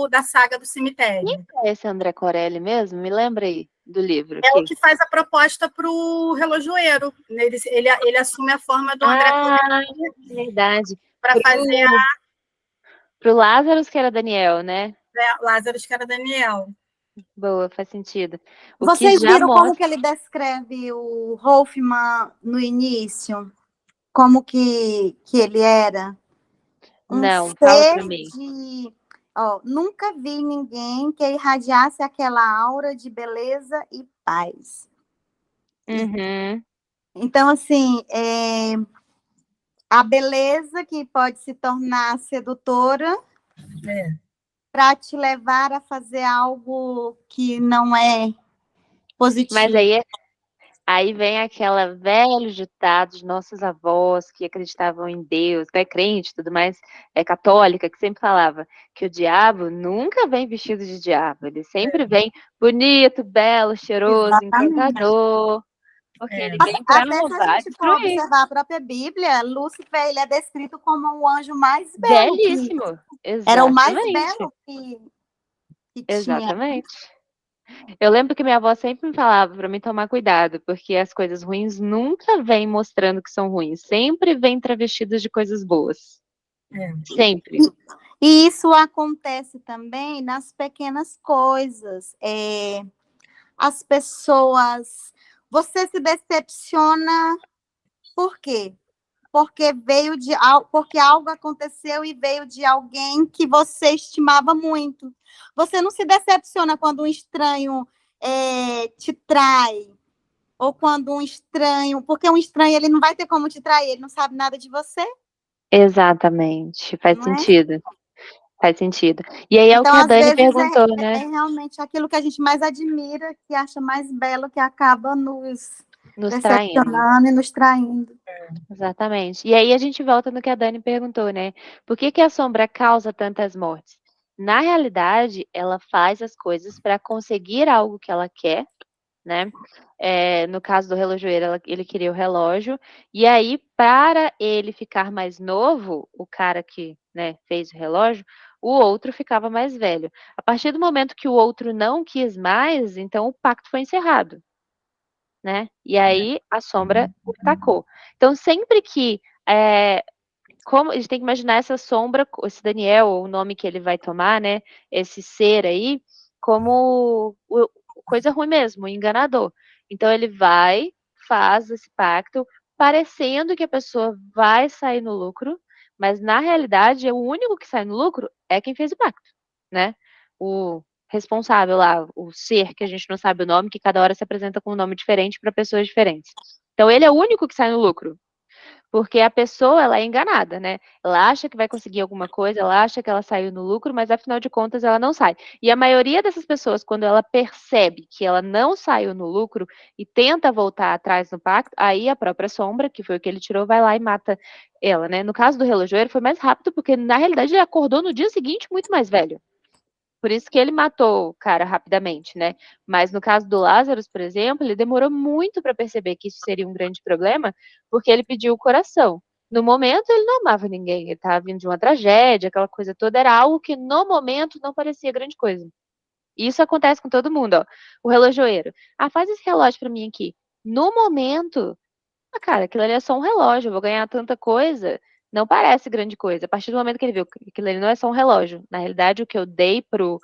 da saga do cemitério. Quem é esse André Corelli mesmo? Me lembra aí do livro. É o que faz a proposta para o relojoeiro. Ele assume a forma do André Corelli. Verdade. Para fazer Pro Lázaro, que era Daniel, né? Lázaro, que era Daniel. Boa, faz sentido. Vocês viram como que ele descreve o Hoffmann no início? Como que ele era? Não, fala pra mim. Nunca vi ninguém que irradiasse aquela aura de beleza e paz. Uhum. Então, assim, a beleza que pode se tornar sedutora para te levar a fazer algo que não é positivo. Mas aí vem aquela velho ditado de nossos avós que acreditavam em Deus, que é crente e tudo mais, é católica, que sempre falava que o diabo nunca vem vestido de diabo, ele sempre vem bonito, belo, cheiroso, encantador, porque ele vem para roubar. Se a gente for observar a própria Bíblia, Lúcifer, ele é descrito como o anjo mais belo. Belíssimo. Era o mais belo que tinha. Exatamente. Eu lembro que minha avó sempre me falava para mim tomar cuidado, porque as coisas ruins nunca vêm mostrando que são ruins, sempre vêm travestidas de coisas boas. Sempre. E isso acontece também nas pequenas coisas. As pessoas... Você se decepciona por quê? Porque algo aconteceu e veio de alguém que você estimava muito. Você não se decepciona quando um estranho te trai, ou quando um estranho... Porque um estranho, ele não vai ter como te trair, ele não sabe nada de você. Exatamente, faz sentido. Faz sentido. E aí então, é o que a Dani perguntou, né? É realmente aquilo que a gente mais admira, que acha mais belo, que acaba nos decepcionando e nos traindo. Exatamente. E aí a gente volta no que a Dani perguntou, né? Por que a sombra causa tantas mortes? Na realidade, ela faz as coisas para conseguir algo que ela quer, né? No caso do relojoeiro, ele queria o relógio, e aí, para ele ficar mais novo, o cara que, né, fez o relógio, o outro ficava mais velho. A partir do momento que o outro não quis mais, então o pacto foi encerrado, né? E aí a sombra o atacou. Então, sempre que como a gente tem que imaginar essa sombra, esse Daniel, o nome que ele vai tomar, né? Esse ser aí, como coisa ruim mesmo, enganador. Então ele vai, faz esse pacto, parecendo que a pessoa vai sair no lucro, mas na realidade o único que sai no lucro é quem fez o pacto, né? O responsável lá, o ser que a gente não sabe o nome, que cada hora se apresenta com um nome diferente para pessoas diferentes. Então ele é o único que sai no lucro. Porque a pessoa, ela é enganada, né? Ela acha que vai conseguir alguma coisa, ela acha que ela saiu no lucro, mas afinal de contas ela não sai. E a maioria dessas pessoas, quando ela percebe que ela não saiu no lucro e tenta voltar atrás no pacto, aí a própria sombra, que foi o que ele tirou, vai lá e mata ela, né? No caso do relojoeiro foi mais rápido, porque na realidade ele acordou no dia seguinte muito mais velho. Por isso que ele matou o cara rapidamente, né? Mas no caso do Lázaro, por exemplo, ele demorou muito para perceber que isso seria um grande problema, porque ele pediu o coração. No momento, ele não amava ninguém, ele estava vindo de uma tragédia, aquela coisa toda, era algo que no momento não parecia grande coisa. E isso acontece com todo mundo, ó. O relojoeiro. Faz esse relógio para mim aqui. No momento, cara, aquilo ali é só um relógio, eu vou ganhar tanta coisa. Não parece grande coisa. A partir do momento que ele viu que aquilo ali não é só um relógio. Na realidade, o que eu dei pro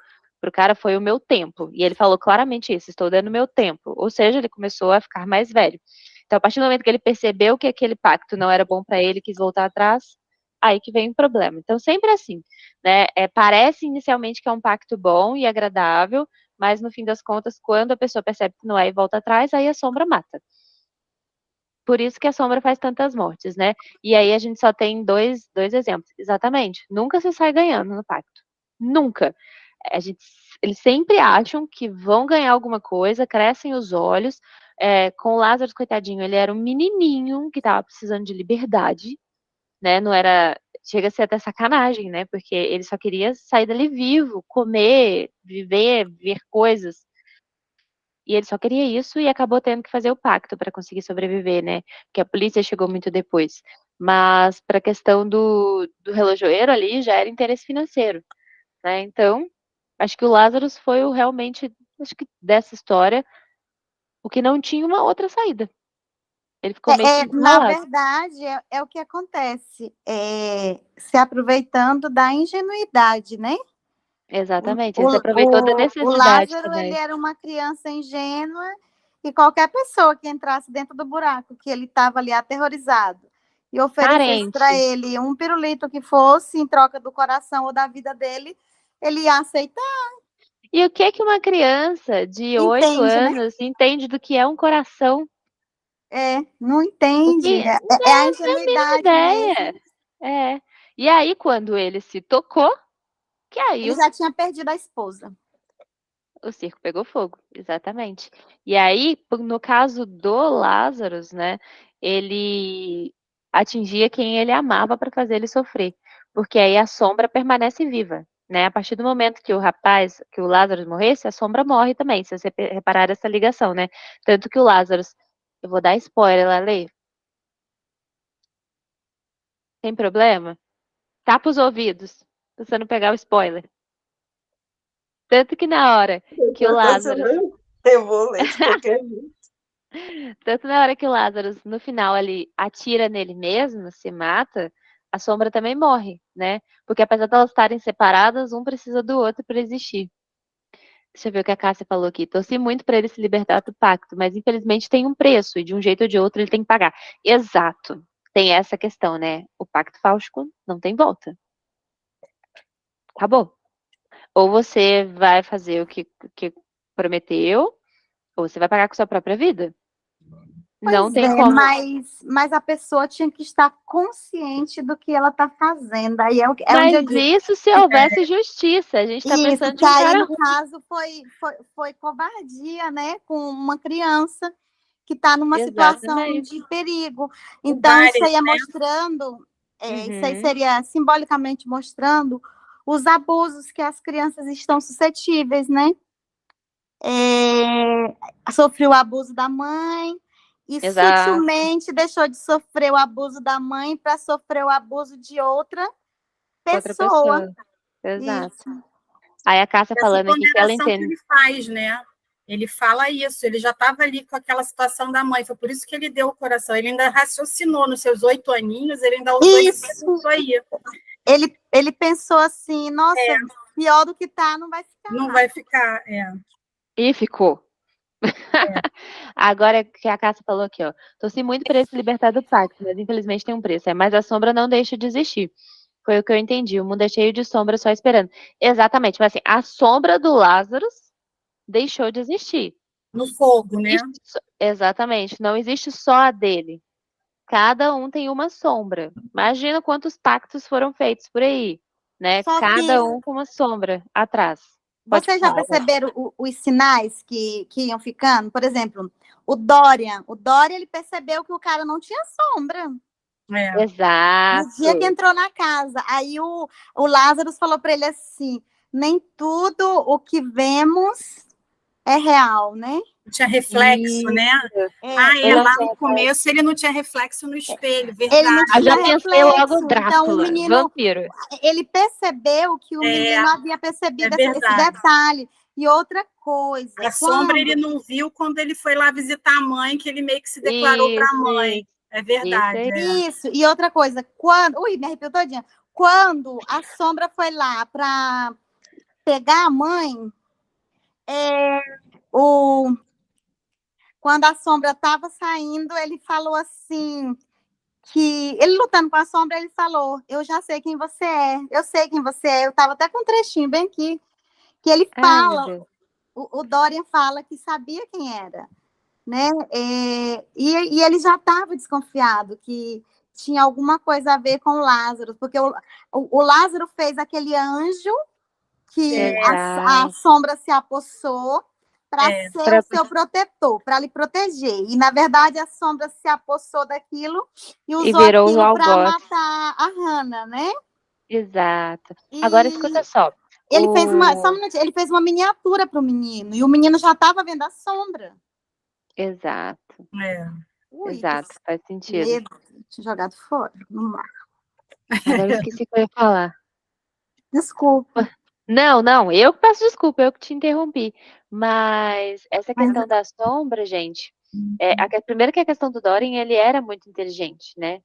cara foi o meu tempo. E ele falou claramente isso, estou dando o meu tempo. Ou seja, ele começou a ficar mais velho. Então, a partir do momento que ele percebeu que aquele pacto não era bom para ele, quis voltar atrás, aí que vem o problema. Então, sempre assim, né? Parece inicialmente que é um pacto bom e agradável, mas no fim das contas, quando a pessoa percebe que não é e volta atrás, aí a sombra mata. por isso que a sombra faz tantas mortes, né? E aí a gente só tem dois exemplos. Exatamente. Nunca se sai ganhando no pacto. Nunca. Eles sempre acham que vão ganhar alguma coisa, crescem os olhos. Com o Lázaro, coitadinho, ele era um menininho que estava precisando de liberdade, né? Não era. Chega a ser até sacanagem, né? Porque ele só queria sair dali vivo, comer, viver, ver coisas. E ele só queria isso e acabou tendo que fazer o pacto para conseguir sobreviver, né? Porque a polícia chegou muito depois. Mas para a questão do relojoeiro ali já era interesse financeiro, né? Então, acho que o Lázaro foi realmente, acho que dessa história, o que não tinha uma outra saída. Ele ficou meio que Na encurralado. verdade, é o que acontece. Se aproveitando da ingenuidade, né? Exatamente. Ele se aproveitou da O necessidade Lázaro, ele também. era uma criança ingênua e qualquer pessoa que entrasse dentro do buraco, que ele estava ali aterrorizado, e oferecesse para Carente. ele um pirulito que fosse em troca do coração ou da vida dele, ele ia aceitar. E o que uma criança de 8 Entende, né? anos entende do que é um coração? Não entende. Porque É a não é a mínima ingenuidade ideia. mesmo. E aí, quando ele se tocou, que aí Ele já tinha perdido a esposa. o circo pegou fogo, exatamente. E aí, no caso do Lázaro, né, ele atingia quem ele amava para fazer ele sofrer, porque aí a sombra permanece viva, né? A partir do momento que que o Lázaro morresse, a sombra morre também, se você reparar essa ligação, né? Tanto que o Lázaro, eu vou dar spoiler, Lale, tem problema? Tapa os ouvidos, pra você não pegar o spoiler. Tanto que na hora que o Lázaro Eu vou ler de qualquer jeito. Tanto na hora que o Lázaro, no final, ali, atira nele mesmo, se mata, a sombra também morre, né? Porque apesar de elas estarem separadas, um precisa do outro para existir. Deixa eu ver o que a Cássia falou aqui. Torci muito para ele se libertar do pacto, mas infelizmente tem um preço, e de um jeito ou de outro ele tem que pagar. Exato. Tem essa questão, né? O pacto fáustico não tem volta. Acabou. Ou você vai fazer o que prometeu, ou você vai pagar com sua própria vida. Não Pois tem como. mas a pessoa tinha que estar consciente do que ela está fazendo. Aí onde Mas eu digo. isso se houvesse justiça. A gente está Isso, pensando que de um aí, cara no ruim. caso, foi covardia, né? Com uma criança que está numa situação Exatamente. de perigo. Então, isso aí é mostrando, isso aí Uhum. seria simbolicamente mostrando os abusos que as crianças estão suscetíveis, né? Sofreu o abuso da mãe e Exato. sutilmente deixou de sofrer o abuso da mãe para sofrer o abuso de outra pessoa. Exato. Isso. Aí a Cássia Essa falando aqui que ela ponderação que entende. ele faz, né? Ele fala isso, ele já estava ali com aquela situação da mãe, foi por isso que ele deu o coração. Ele ainda raciocinou nos seus 8 aninhos, ele ainda usou isso aí. Ele pensou assim, nossa, pior do que tá, não vai ficar. Não vai ficar, E ficou. Agora que a Cássia falou aqui, ó. Torci muito para ele se libertar do pacto, mas infelizmente tem um preço. Mas a sombra não deixa de existir. Foi o que eu entendi. O mundo é cheio de sombra só esperando. Exatamente. Mas assim, a sombra do Lázaro deixou de existir. No fogo, né? Exatamente. Não existe só a dele. Cada um tem uma sombra. Imagina quantos pactos foram feitos por aí, né? Só Cada que um com uma sombra atrás. vocês já perceberam os sinais que iam ficando? Por exemplo, o Dorian, ele percebeu que o cara não tinha sombra. Exato. No dia que entrou na casa. Aí o Lázaro falou para ele assim: nem tudo o que vemos é real, né? Tinha reflexo, né? Lá no começo ele não tinha reflexo no espelho, verdade. Ele não tinha já pensei logo Drácula, então, o menino, vampiro. Ele percebeu que o menino havia percebido esse detalhe. E outra coisa. A sombra ele não viu quando ele foi lá visitar a mãe, que ele meio que se declarou para a mãe. É verdade. Isso. E outra coisa, quando. Ui, me arrepiou todinha. Quando a sombra foi lá para pegar a mãe, quando a sombra estava saindo, ele falou assim. Que ele lutando com a sombra, ele falou: eu já sei quem você é, eu sei quem você é. Eu estava até com um trechinho bem aqui, que ele fala, o Dorian fala que sabia quem era. né? E ele já estava desconfiado que tinha alguma coisa a ver com o Lázaro, porque o Lázaro fez aquele anjo que a sombra se apossou para ser o seu protetor, para lhe proteger. E, na verdade, a sombra se apossou daquilo e usou aquilo para matar a Hannah, né? Exato. Agora, escuta só. Ele fez ele fez uma miniatura para o menino, e o menino já estava vendo a sombra. Exato. Ui, exato, faz sentido. Medo. Tinha jogado fora. Agora eu esqueci o que eu ia falar. Desculpa. Não, eu que peço desculpa, eu que te interrompi. Mas essa questão da sombra, gente, primeiro que a questão do Dorian, ele era muito inteligente, né?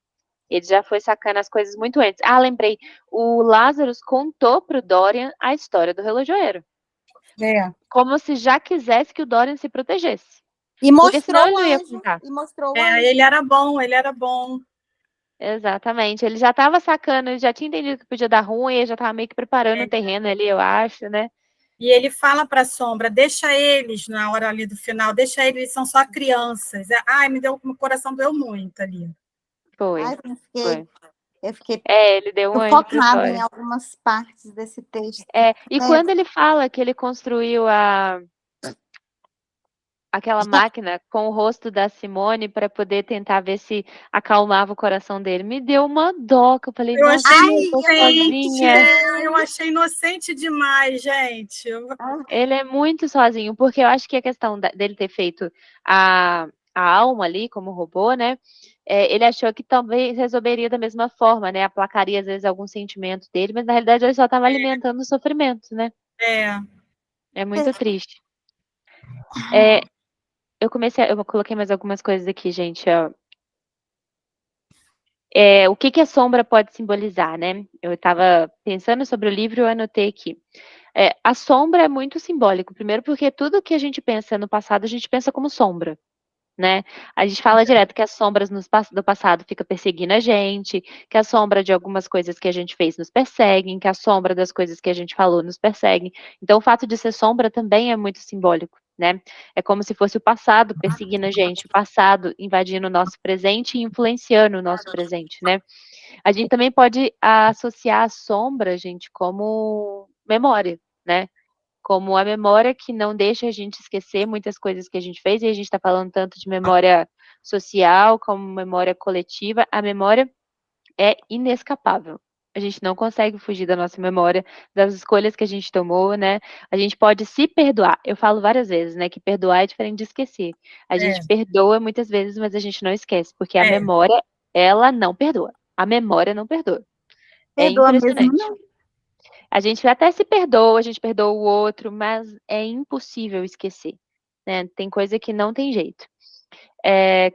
Ele já foi sacando as coisas muito antes. Ah, lembrei, o Lazarus contou pro Dorian a história do relojoeiro. Como se já quisesse que o Dorian se protegesse. E mostrou ele não ia contar. E mostrou ele era bom. Exatamente. Ele já estava sacando, ele já tinha entendido que podia dar ruim, ele já estava meio que preparando o terreno ali, eu acho, né? E ele fala para a sombra, deixa eles na hora ali do final, deixa eles são só crianças. Ai, meu coração doeu muito ali. Foi. Ai, eu fiquei ele deu um focada em algumas partes desse texto. E quando ele fala que ele construiu aquela máquina com o rosto da Simone para poder tentar ver se acalmava o coração dele, me deu uma dó, que eu falei, eu sozinha. Eu achei inocente demais, gente. Ele é muito sozinho, porque eu acho que a questão dele ter feito a alma ali como robô, né? Ele achou que talvez resolveria da mesma forma, né? Aplacaria, às vezes, algum sentimento dele, mas na realidade ele só estava alimentando o sofrimento, né? É muito triste. Eu coloquei mais algumas coisas aqui, gente. Ó. O que a sombra pode simbolizar, né? Eu estava pensando sobre o livro e eu anotei aqui. A sombra é muito simbólico. Primeiro porque tudo que a gente pensa no passado, a gente pensa como sombra. Né? A gente fala direto que as sombras do passado fica perseguindo a gente, que a sombra de algumas coisas que a gente fez nos perseguem, que a sombra das coisas que a gente falou nos perseguem. Então, o fato de ser sombra também é muito simbólico, né? É como se fosse o passado perseguindo a gente, o passado invadindo o nosso presente e influenciando o nosso presente, né? A gente também pode associar a sombra, gente, como memória, né? Como a memória que não deixa a gente esquecer muitas coisas que a gente fez, e a gente está falando tanto de memória social como memória coletiva, a memória é inescapável. A gente não consegue fugir da nossa memória, das escolhas que a gente tomou, né? A gente pode se perdoar. Eu falo várias vezes, né, que perdoar é diferente de esquecer. A gente perdoa muitas vezes, mas a gente não esquece, porque a memória, ela não perdoa. A memória não perdoa. Perdoa impressionante. Mesmo, não. A gente até se perdoa, a gente perdoa o outro, mas é impossível esquecer, né? Tem coisa que não tem jeito.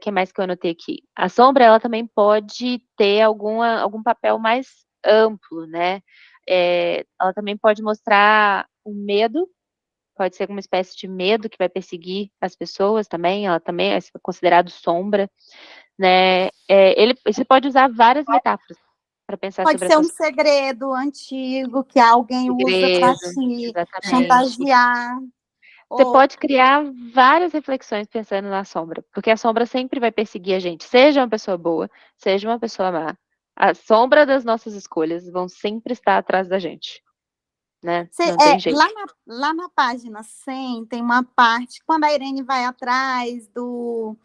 Que mais que eu anotei aqui? A sombra, ela também pode ter algum papel mais amplo, né? Ela também pode mostrar o medo, pode ser uma espécie de medo que vai perseguir as pessoas também, ela também é considerado sombra, né? Você pode usar várias metáforas para pensar Pode sobre ser essa um segredo antigo que alguém usa para te chantagear. Você pode criar várias reflexões pensando na sombra, porque a sombra sempre vai perseguir a gente, seja uma pessoa boa, seja uma pessoa má. A sombra das nossas escolhas vão sempre estar atrás da gente, né? Não tem jeito. Lá na página 100 tem uma parte, quando a Irene vai atrás do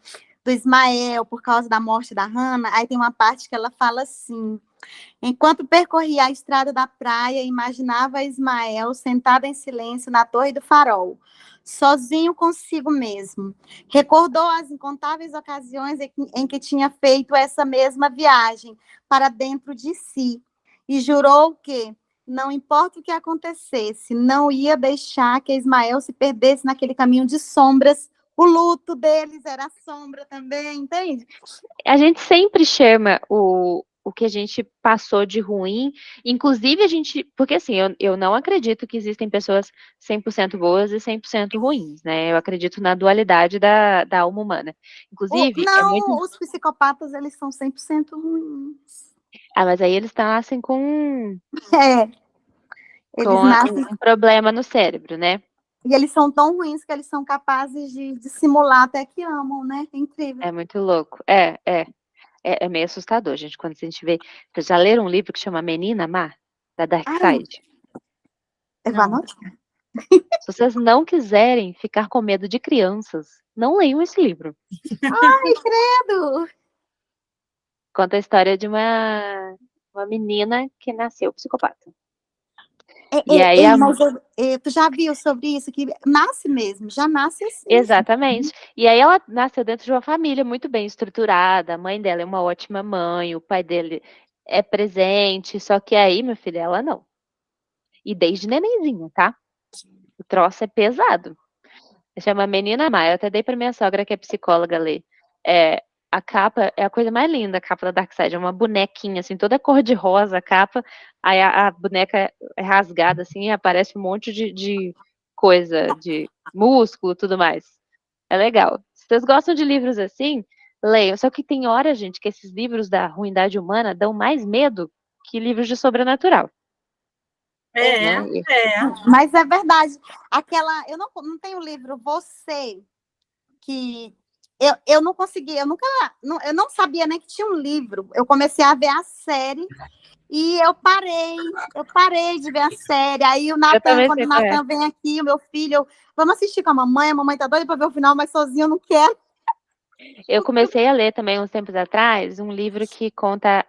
Ismael por causa da morte da Hannah, aí tem uma parte que ela fala assim: enquanto percorria a estrada da praia, imaginava Ismael sentado em silêncio na torre do farol, sozinho consigo mesmo. Recordou as incontáveis ocasiões em que tinha feito essa mesma viagem para dentro de si e jurou que, não importa o que acontecesse, não ia deixar que Ismael se perdesse naquele caminho de sombras. O luto deles era sombra também, entende? A gente sempre chama o que a gente passou de ruim, inclusive porque assim, eu não acredito que existem pessoas 100% boas e 100% ruins, né? Eu acredito na dualidade da alma humana. Inclusive, os psicopatas, eles são 100% ruins. Mas aí eles nascem com eles nascem um problema no cérebro, né? E eles são tão ruins que eles são capazes de simular até que amam, né? É incrível. É muito louco. É meio assustador, gente, quando a gente vê. Vocês já leram um livro que chama Menina Má, da Dark Ai, Side? eu vou anotar. Se vocês não quiserem ficar com medo de crianças, não leiam esse livro. Ai, credo! Conta a história de uma menina que nasceu psicopata. E aí Mas tu já viu sobre isso? Que nasce mesmo, já nasce assim. Exatamente. E aí ela nasceu dentro de uma família muito bem estruturada. A mãe dela é uma ótima mãe, o pai dele é presente, só que aí, meu filho, ela não. E desde nenenzinha, tá? O troço é pesado. Chama Menina Má. Eu até dei pra minha sogra, que é psicóloga, ler. A capa é a coisa mais linda, a capa da Dark Side. É uma bonequinha, assim, toda cor de rosa a capa. Aí a boneca é rasgada, assim, e aparece um monte de coisa, de músculo e tudo mais. É legal. Se vocês gostam de livros assim, leiam. Só que tem hora, gente, que esses livros da ruindade humana dão mais medo que livros de sobrenatural. Né? Mas é verdade. Eu não tenho o livro Você, que eu não consegui, eu não sabia nem que tinha um livro. Eu comecei a ver a série e eu parei de ver a série. Aí o Natan, quando o Natan vem aqui, o meu filho, vamos assistir com a mamãe tá doida para ver o final, mas sozinho eu não quero. Eu comecei a ler também, uns tempos atrás, um livro que conta,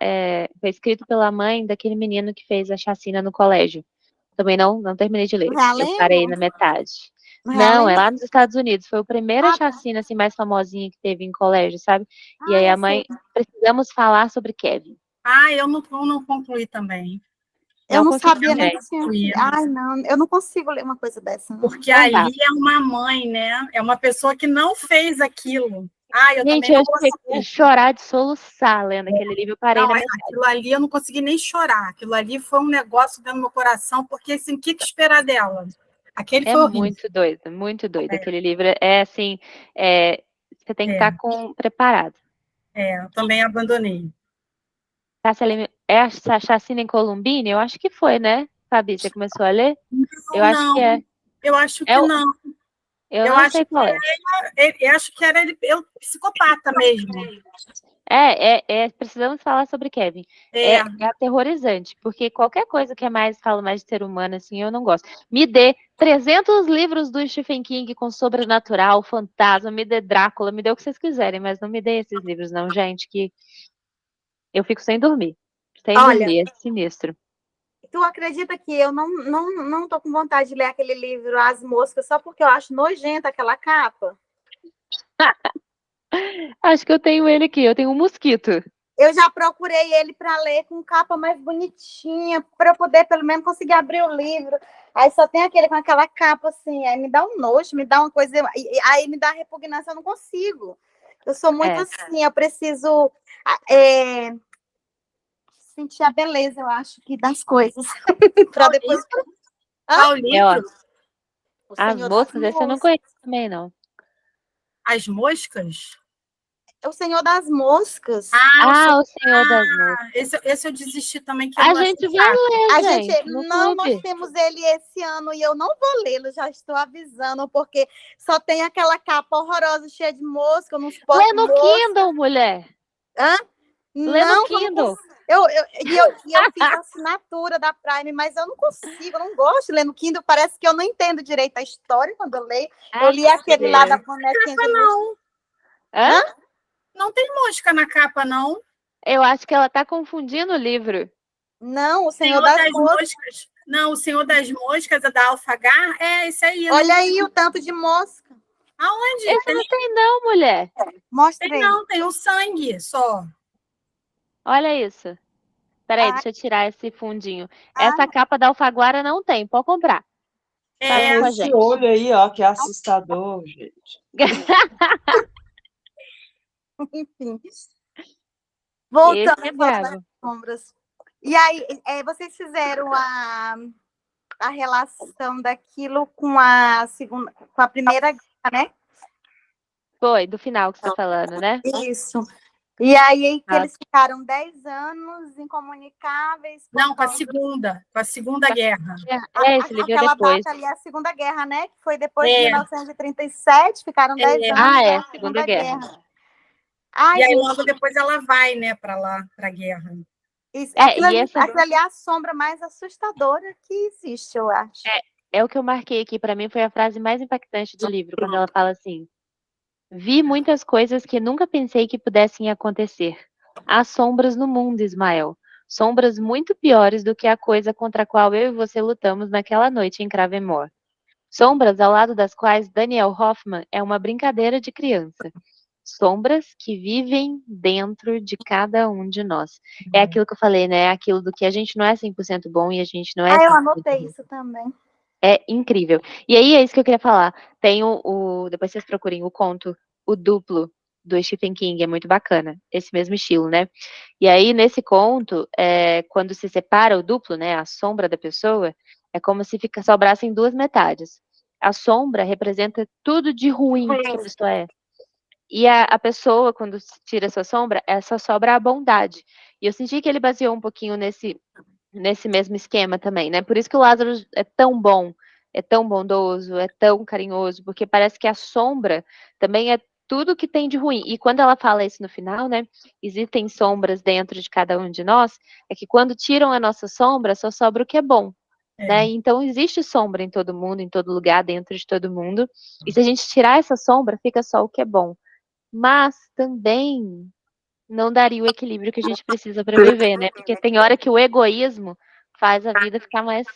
foi escrito pela mãe daquele menino que fez a chacina no colégio. Também não terminei de ler. Eu parei na metade. Não, é lá nos Estados Unidos. Foi a primeira chacina assim, mais famosinha que teve em colégio, sabe? E aí a mãe, precisamos falar sobre Kevin. Eu não concluí também. Eu não sabia nem que tinha. Ai, não, eu não consigo ler uma coisa dessa. Não. Porque ali é uma mãe, né? É uma pessoa que não fez aquilo. Gente, eu cheguei a chorar de soluçar lendo aquele livro, eu parei na metade. Aquilo ali eu não consegui nem chorar. Aquilo ali foi um negócio dentro do meu coração, porque assim, o que esperar dela? Aquele foi horrível. Muito doido, muito doido. Aquele livro é assim, você tem que estar preparado. Eu também abandonei. É a Chacina em Columbine? Eu acho que foi, né, Fabi? Você começou a ler? Eu acho que é. Eu acho que não. Eu não sei qual é. Eu acho que era ele psicopata mesmo. Precisamos falar sobre Kevin. É aterrorizante, porque qualquer coisa que fala mais de ser humano, assim, eu não gosto. Me dê 300 livros do Stephen King com sobrenatural, fantasma, me dê Drácula, me dê o que vocês quiserem, mas não me dê esses livros não, gente, que eu fico sem dormir. Dormir, é sinistro. Tu acredita que eu não tô com vontade de ler aquele livro As Moscas só porque eu acho nojenta aquela capa? Acho que eu tenho ele aqui, eu tenho um mosquito. Eu já procurei ele para ler com capa mais bonitinha, para eu poder pelo menos conseguir abrir o livro. Aí só tem aquele com aquela capa assim, aí me dá um nojo, me dá uma coisa, aí me dá repugnância, eu não consigo. Eu sou muito assim, eu preciso sentir a beleza, eu acho, que das coisas. Para depois. Qual livro? As Moscas, esse eu não conheço também, não. As Moscas? É o Senhor das Moscas. O Senhor das Moscas. Esse eu desisti também. Que a gente vai ler, gente. Nós temos ele esse ano e eu não vou lê-lo, já estou avisando, porque só tem aquela capa horrorosa, cheia de mosca. Lê no Kindle, mulher. Hã? Lê no Kindle. Eu fiz a assinatura da Prime, mas eu não consigo, eu não gosto de ler no Kindle. Parece que eu não entendo direito a história quando eu leio. Eu li aquele lá da bonequinha de não. Não tem mosca na capa, não. Eu acho que ela tá confundindo o livro. Não, o Senhor das Moscas. Não, o Senhor das Moscas, a da Alfagar, é esse aí. Olha aí o tanto de mosca. Aonde? Esse não tem não, mulher. Mostra aí. Não, tem um sangue só. Olha isso. Peraí, deixa eu tirar esse fundinho. Essa capa da Alfaguara não tem, pode comprar. Esse olho aí, ó, que é assustador, gente. Enfim. Voltando às sombras. E aí, vocês fizeram a relação daquilo com a primeira guerra, né? Foi, do final que você está falando, né? Isso. E aí que Ah. eles ficaram 10 anos incomunicáveis. por Não, com a causa- Segunda Guerra. Esse livro é Aquela depois. data ali é a Segunda Guerra, né? Que foi depois de É. 1937, ficaram 10 anos Ah, da Segunda Guerra. Ai, E aí, gente, logo depois, ela vai, né, para lá, para a guerra. aquilo e essa ali é a sombra mais assustadora que existe, eu acho. é o que eu marquei aqui. Para mim, foi a frase mais impactante do livro, quando ela fala assim: vi muitas coisas que nunca pensei que pudessem acontecer. Há sombras no mundo, Ismael. Sombras muito piores do que a coisa contra a qual eu e você lutamos naquela noite em Cravemore. Sombras ao lado das quais Daniel Hoffman é uma brincadeira de criança. Sombras que vivem dentro de cada um de nós. É aquilo que eu falei, né? É aquilo do que a gente não é 100% bom e a gente não é Ah, eu 100% anotei ruim. isso também. É incrível. E aí é isso que eu queria falar. Tem depois vocês procurem o conto, O Duplo, do Stephen King, é muito bacana. Esse mesmo estilo, né? E aí, nesse conto, quando se separa o duplo, né? A sombra da pessoa, é como se sobrassem duas metades. A sombra representa tudo de ruim que a pessoa é. E a pessoa, quando tira sua sombra, só sobra a bondade. E eu senti que ele baseou um pouquinho nesse mesmo esquema também, né? Por isso que o Lázaro é tão bom, é tão bondoso, é tão carinhoso, porque parece que a sombra também é tudo que tem de ruim. E quando ela fala isso no final, né? Existem sombras dentro de cada um de nós, é que quando tiram a nossa sombra, só sobra o que é bom. Né? Então existe sombra em todo mundo, em todo lugar, dentro de todo mundo. E se a gente tirar essa sombra, fica só o que é bom. Mas também não daria o equilíbrio que a gente precisa para viver, né? Porque tem hora que o egoísmo faz a vida ficar mais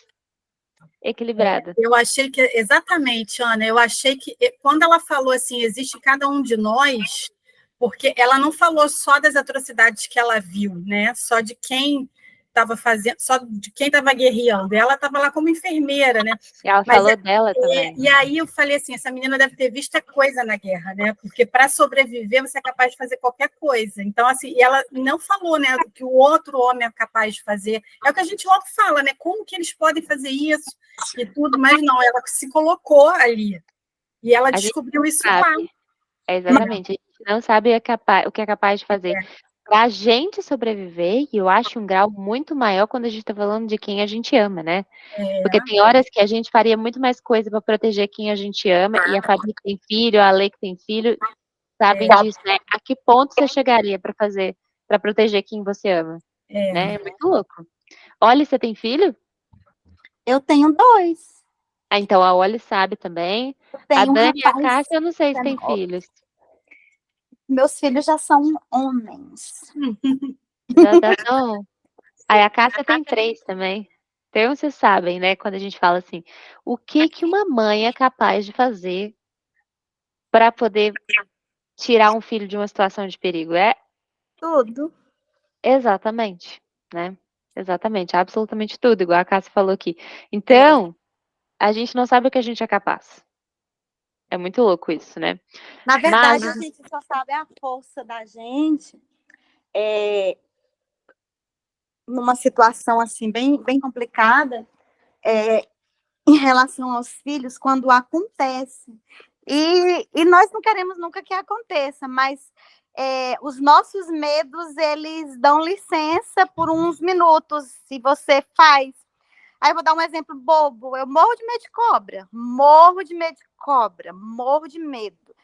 equilibrada. Eu achei que, exatamente, Ana, eu achei que quando ela falou assim, existe cada um de nós, porque ela não falou só das atrocidades que ela viu, né? Só de quem estava fazendo, só de quem estava guerreando. Ela estava lá como enfermeira, né? Ela falou dela também. E aí eu falei assim, essa menina deve ter visto coisa na guerra, né? Porque para sobreviver você é capaz de fazer qualquer coisa. Então, assim, e ela não falou, né, o que o outro homem é capaz de fazer. É o que a gente logo fala, né? Como que eles podem fazer isso e tudo, mas não, ela se colocou ali. E ela descobriu isso lá. Exatamente. A gente não sabe o que é capaz de fazer. Para a gente sobreviver, e eu acho um grau muito maior quando a gente está falando de quem a gente ama, né? Porque tem horas que a gente faria muito mais coisa para proteger quem a gente ama, e a Fabi que tem filho, a Lê que tem filho, sabem disso, né? A que ponto você chegaria para proteger quem você ama? Né? É muito louco. Olha, você tem filho? Eu tenho 2. Então a Oli sabe também. A Dani e a Cássia, eu não sei se tem filhos. Meus filhos já são homens. Já são. Aí a Cássia tem 3 também. Então vocês sabem, né? Quando a gente fala assim, o que uma mãe é capaz de fazer para poder tirar um filho de uma situação de perigo? É Tudo. exatamente, né? Exatamente, absolutamente tudo, igual a Cássia falou aqui. Então, a gente não sabe o que a gente é capaz. É muito louco isso, né? Na verdade, a gente só sabe a força da gente numa situação assim bem complicada em relação aos filhos quando acontece. E nós não queremos nunca que aconteça, mas os nossos medos, eles dão licença por uns minutos, se você faz. Aí eu vou dar um exemplo bobo. Eu morro de medo de cobra. Morro de medo de cobra. Morro de medo.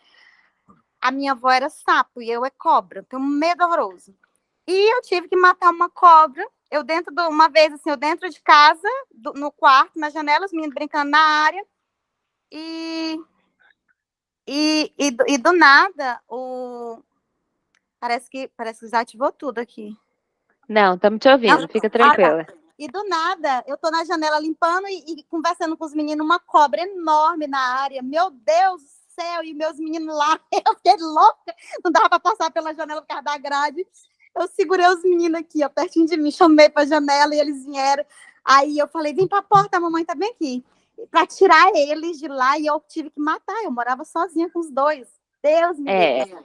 A minha avó era sapo e eu é cobra. Tenho um medo horroroso. E eu tive que matar uma cobra. Uma vez, assim, eu dentro de casa, no quarto, na janela, os meninos brincando na área. E do nada, parece que desativou tudo aqui. Não, estamos te ouvindo, fica tranquila. Tá. E do nada, eu tô na janela limpando e conversando com os meninos, uma cobra enorme na área. Meu Deus do céu, e meus meninos lá, eu fiquei louca. Não dava para passar pela janela por causa da grade. Eu segurei os meninos aqui, ó, pertinho de mim, chamei para a janela e eles vieram. Aí eu falei, vem para a porta, a mamãe tá bem aqui. Para tirar eles de lá, e eu tive que matar. Eu morava sozinha com os 2. Deus me livre.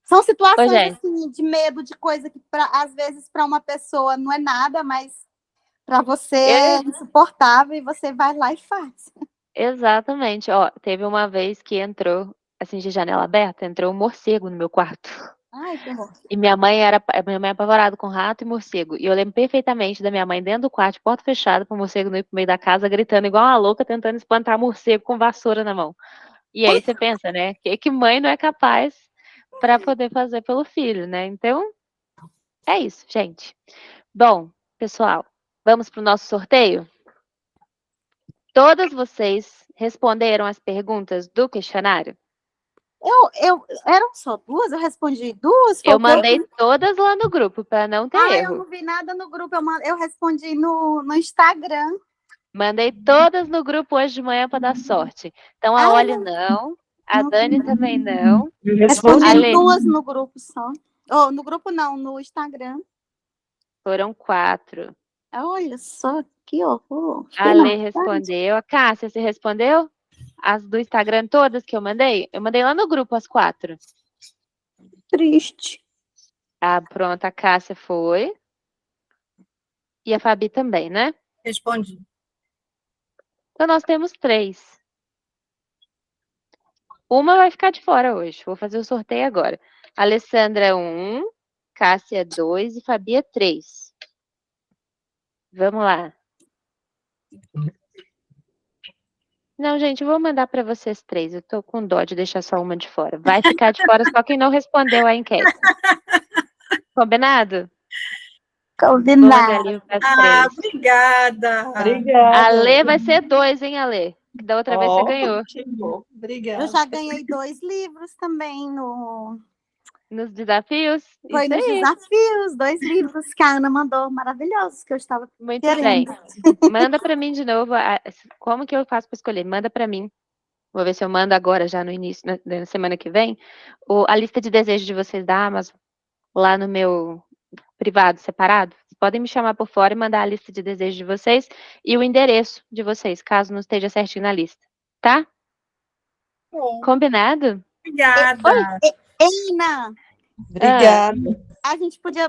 São situações assim, de medo, de coisa que às vezes para uma pessoa não é nada, mas para você é insuportável e você vai lá e faz. Exatamente. Ó, teve uma vez que entrou, assim, de janela aberta, entrou um morcego no meu quarto. Ai, que horror. E minha mãe é apavorada com rato e morcego. E eu lembro perfeitamente da minha mãe dentro do quarto, de porta fechada, com o morcego no meio da casa, gritando igual uma louca, tentando espantar morcego com vassoura na mão. E aí você pensa, né? Que mãe não é capaz para poder fazer pelo filho, né? Então, é isso, gente. Bom, pessoal, vamos para o nosso sorteio? Todas vocês responderam as perguntas do questionário? Eram só duas? Eu respondi duas? Eu Faltou- mandei todas lá no grupo para não ter eu erro. não vi nada no grupo. Eu respondi no Instagram. Mandei todas no grupo hoje de manhã para dar sorte. Então a Ai, Oli não, a não Dani vi. também não. Eu Respondi respondi. Ale. duas no grupo só. Oh, no grupo não, no Instagram. Foram 4. Olha só, que horror. A Fiquei Ale na- respondeu. A Cássia, você respondeu? As do Instagram todas que eu mandei? Eu mandei lá no grupo as 4. Triste. Ah, pronto, a Cássia foi. E a Fabi também, né? Respondi. Então nós temos 3. Uma vai ficar de fora hoje. Vou fazer o sorteio agora. Alessandra 1, Cássia 2 e Fabi 3. Vamos lá. Não, gente, eu vou mandar para vocês 3. Eu tô com dó de deixar só uma de fora. Vai ficar de fora só quem não respondeu a enquete. Combinado? Vou mandar Combinado. livro para as Ah, 3. obrigada. Obrigada. A Lê vai ser 2, hein, Ale? Que da outra vez você ganhou. Que bom. Obrigada. Eu já ganhei 2 livros também Nos desafios? Foi Isso nos aí. desafios, 2 livros que a Ana mandou, maravilhosos, que eu estava Muito querendo. bem. Manda para mim de novo. Como que eu faço para escolher? Manda para mim. Vou ver se eu mando agora, já no início, na semana que vem, a lista de desejos de vocês da Amazon, lá no meu privado separado. Vocês podem me chamar por fora e mandar a lista de desejos de vocês e o endereço de vocês, caso não esteja certinho na lista. Tá? Bom, Combinado? obrigada. Ana, Obrigada.